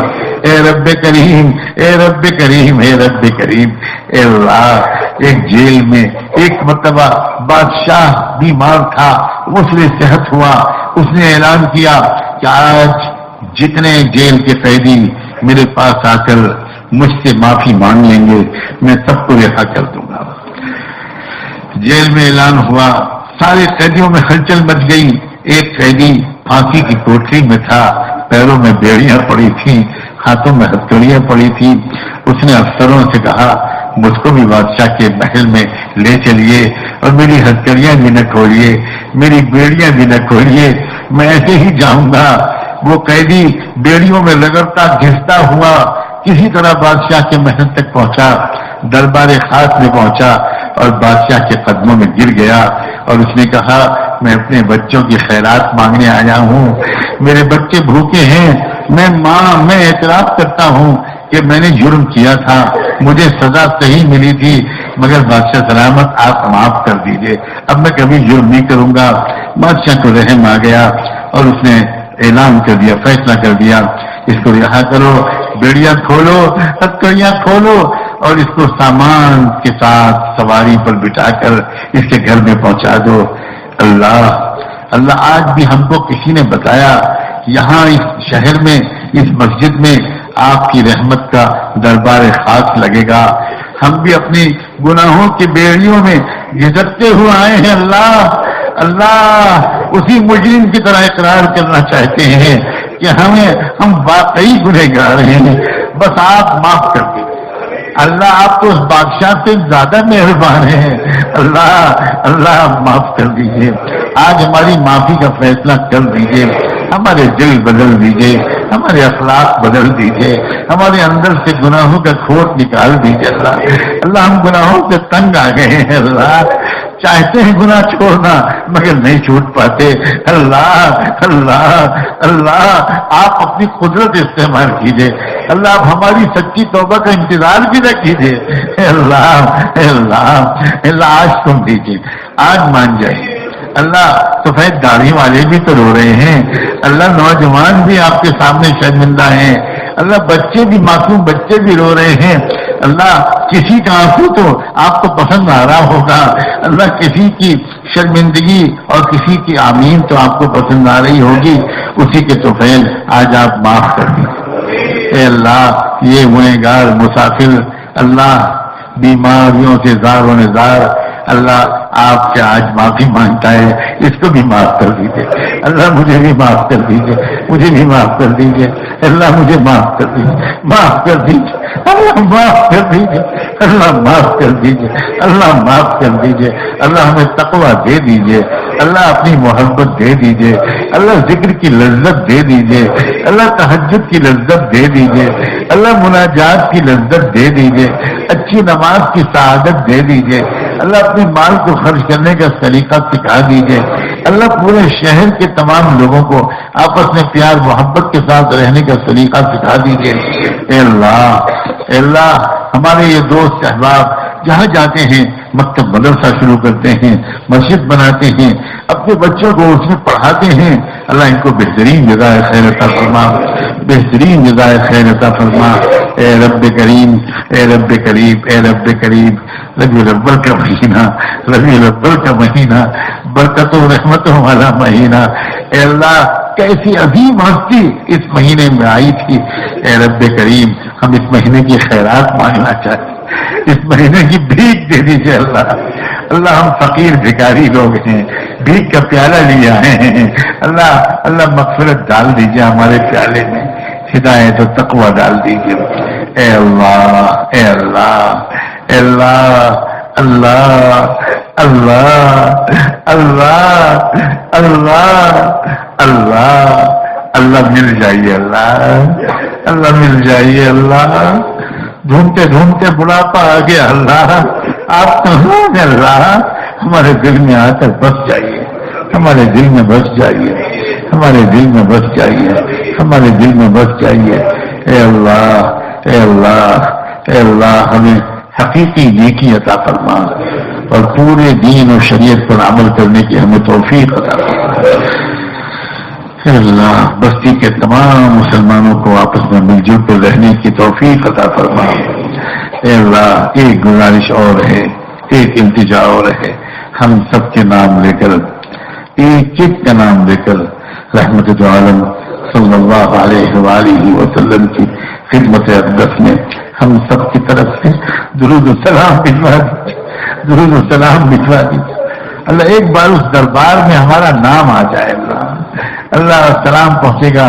اے رب کریم، اے رب کریم، اے رب کریم. اے اللہ، ایک جیل میں ایک مرتبہ بادشاہ بیمار تھا، اس نے صحت ہوا، اس نے اعلان کیا کہ آج جتنے جیل کے قیدی میرے پاس آ کر مجھ سے معافی مانگ لیں گے، میں سب کو رہا کر دوں گا. جیل میں اعلان ہوا، سارے قیدیوں میں ہلچل مچ گئی. ایک قیدی پھانسی کی کوٹری میں تھا، پیروں میں بیڑیاں پڑی تھیں، ہاتھوں میں ہتھکڑیاں پڑی تھی. اس نے افسروں سے کہا مجھ کو بھی بادشاہ کے محل میں لے چلیے اور میری ہتھکڑیاں بھی نہ کھولیے، میری بیڑیاں بھی نہ کھولیے، میں ایسے ہی جاؤں گا. وہ قیدی بیڑیوں میں رگڑتا گھستا ہوا کسی طرح بادشاہ کے محل تک پہنچا، دربار خاص میں پہنچا اور بادشاہ کے قدموں میں گر گیا اور اس نے کہا میں اپنے بچوں کی خیرات مانگنے آیا ہوں، میرے بچے بھوکے ہیں. میں اعتراف کرتا ہوں کہ میں نے جرم کیا تھا، مجھے سزا صحیح ملی تھی، مگر بادشاہ سلامت آپ معاف کر دیجئے، اب میں کبھی جرم نہیں کروں گا. بادشاہ کو رحم آ گیا اور اس نے اعلان کر دیا، فیصلہ کر دیا اس کو رہا کرو، بیڑیاں کھولو، ہتھکڑیاں کھولو اور اس کو سامان کے ساتھ سواری پر بٹھا کر اس کے گھر میں پہنچا دو. اللہ، اللہ آج بھی ہم کو کسی نے بتایا یہاں اس شہر میں اس مسجد میں آپ کی رحمت کا دربار خاص لگے گا. ہم بھی اپنی گناہوں کی بیڑیوں میں گھسٹتے ہوئے آئے ہیں. اللہ، اللہ اسی مجرم کی طرح اقرار کرنا چاہتے ہیں کہ ہم واقعی گنہگار ہیں، بس آپ معاف کر دیجیے. اللہ آپ تو اس بادشاہ سے زیادہ مہربان ہیں. اللہ، اللہ آپ معاف کر دیجیے، آج ہماری معافی کا فیصلہ کر دیجیے، ہمارے دل بدل دیجیے، ہمارے اخلاق بدل دیجیے، ہمارے اندر سے گناہوں کا کھوٹ نکال دیجیے. اللہ ہم گناہوں سے تنگ آ گئے ہیں. اللہ چاہتے ہیں گناہ چھوڑنا مگر نہیں چھوٹ پاتے. اللہ، اللہ، اللہ آپ اپنی قدرت استعمال کیجئے، اللہ آپ ہماری سچی توبہ کا انتظار بھی نہ کیجئے، اللہ اللہ اللہ آج تم دیجیے، آج مان جائیے۔ اللہ سفید داڑھی والے بھی تو رو رہے ہیں، اللہ نوجوان بھی آپ کے سامنے شرمندہ ہیں، اللہ بچے بھی، معصوم بچے بھی رو رہے ہیں، اللہ کسی کا آنسو تو آپ کو پسند آ رہا ہوگا، اللہ کسی کی شرمندگی اور کسی کی آمین تو آپ کو پسند آ رہی ہوگی، اسی کے توفیل آج آپ معاف کر دیجیے۔ اے اللہ یہ گنہگار مسافر اللہ بیماریوں سے زار و نزار اللہ آپ سے آج معافی مانگتا ہے، اس کو بھی معاف کر دیجیے، اللہ مجھے بھی معاف کر دیجیے، مجھے بھی معاف کر دیجیے، اللہ مجھے معاف کر دیجیے، معاف کر دیجیے، اللہ معاف کر دیجیے، اللہ معاف کر دیجیے، اللہ معاف کر دیجیے، اللہ ہمیں تقویٰ دے دیجیے، اللہ اپنی محبت دے دیجیے، اللہ ذکر کی لذت دے دیجیے، اللہ تہجد کی لذت دے دیجیے، اللہ مناجات کی لذت دے دیجیے، اچھی نماز کی سعادت دے دیجیے، اللہ اپنے مال کو خرچ کرنے کا طریقہ سکھا دیجیے، اللہ پورے شہر کے تمام لوگوں کو آپس میں پیار محبت کے ساتھ رہنے کا طریقہ سکھا دیجیے۔ اے اللہ ہمارے یہ دوست احباب جہاں جاتے ہیں مکتب مدرسہ شروع کرتے ہیں، مسجد بناتے ہیں، اپنے بچوں کو اس میں پڑھاتے ہیں، اللہ ان کو بہترین جزائے خیر عطا فرما، بہترین جزائے خیر عطا فرما۔ اے رب کریم، اے رب کریم، اے رب کریم، ربیع الاول کا مہینہ، ربیع الاول کا مہینہ برکت و رحمتوں والا مہینہ، اے اللہ کیسی عظیم ہستی اس مہینے میں آئی تھی، اے رب کریم ہم اس مہینے کی خیرات مانگنا چاہتے ہیں، اس مہینے کی بھیک دے دیجیے اللہ، اللہ ہم فقیر بھکاری لوگ ہیں، بھیک کا پیالہ لے آئے ہیں، اللہ مغفرت ڈال دیجیے ہمارے پیالے میں، ہدایت و تقویٰ ڈال دیجیے، اے اللہ اے اللہ اے اللہ اللہ اللہ اللہ اللہ اللہ اللہ مل جائیے، اللہ مل جائیے، اللہ ڈھونڈتے ڈھونڈتے بڑھاپا آ گیا، اللہ آپ تو ہیں اللہ، ہمارے دل میں آ کر بس جائیے، ہمارے دل میں بس جائیے، ہمارے دل میں بس جائیے، ہمارے دل میں بس جائیے، اے اللہ اے اللہ اے اللہ ہمیں حقیقی نیکی عطا فرما اور پورے دین اور شریعت پر عمل کرنے کی ہمیں توفیق عطا فرما۔ اے اللہ بستی کے تمام مسلمانوں کو آپس میں مل جل کر رہنے کی توفیق عطا فرما۔ اے اللہ ایک گزارش اور ہے، ایک التجا اور ہے، ہم سب کے نام لے کر، ایک ایک کا نام لے کر رحمت دو عالم صلی اللہ علیہ وآلہ وسلم کی خدمت اقدس میں ہم سب کی طرف سے درود السلام بھجوا دیجیے، درود السلام بھجوا دیجیے، اللہ ایک بار اس دربار میں ہمارا نام آ جائے، اللہ سلام پہنچے گا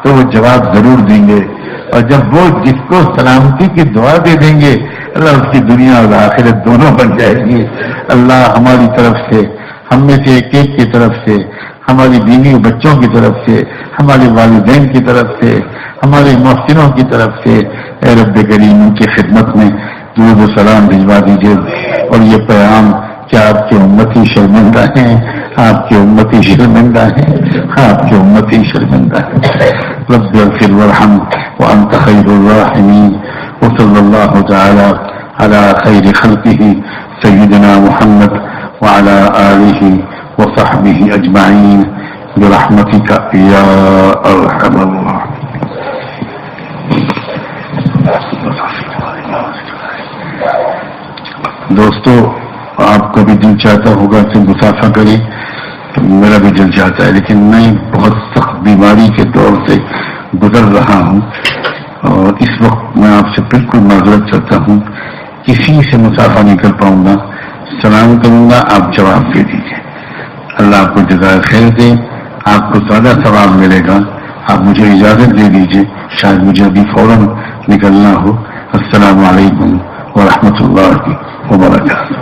تو وہ جواب ضرور دیں گے، اور جب وہ جس کو سلامتی کی دعا دے دیں گے اللہ اس کی دنیا اور آخرت دونوں بن جائے گی۔ اللہ ہماری طرف سے، ہم میں سے ایک ایک کی طرف سے، ہماری بیوی بچوں کی طرف سے، ہمارے والدین کی طرف سے، ہمارے محسنوں کی طرف سے اے رب کریم ان کی خدمت میں درود و سلام بھجوا دیجیے، اور یہ پیغام کہ آپ کے امتی شرمندہ ہیں، آپ کے امتی شرمندہ ہیں، آپ کے امتی شرمندہ ہیں۔ رب اغفر وارحم وانت خیر الراحمین، وصلی اللہ تعالی علی خیر خلقہ سیدنا محمد وعلی آلہ وصحبہ اجمعین برحمتک یا ارحم الراحمین۔ دوستو آپ کا بھی دل چاہتا ہوگا کہ مسافہ کریں، تو میرا بھی دل چاہتا ہے، لیکن میں بہت سخت بیماری کے دور سے گزر رہا ہوں، اور اس وقت میں آپ سے بالکل معذرت کرتا ہوں، کسی سے مسافہ نہیں کر پاؤں گا، سلام کروں گا، آپ جواب دے دیجیے۔ اللہ آپ کو جزائے خیر دے، آپ کو زیادہ ثواب ملے گا۔ آپ مجھے اجازت دے دیجیے، شاید مجھے ابھی فوراً نکلنا ہو۔ السلام علیکم ورحمۃ اللہ وبرکاتہ۔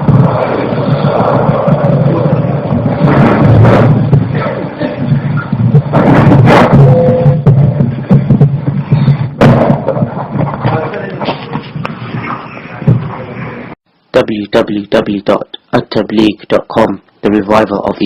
www.attableek.com, the reviver of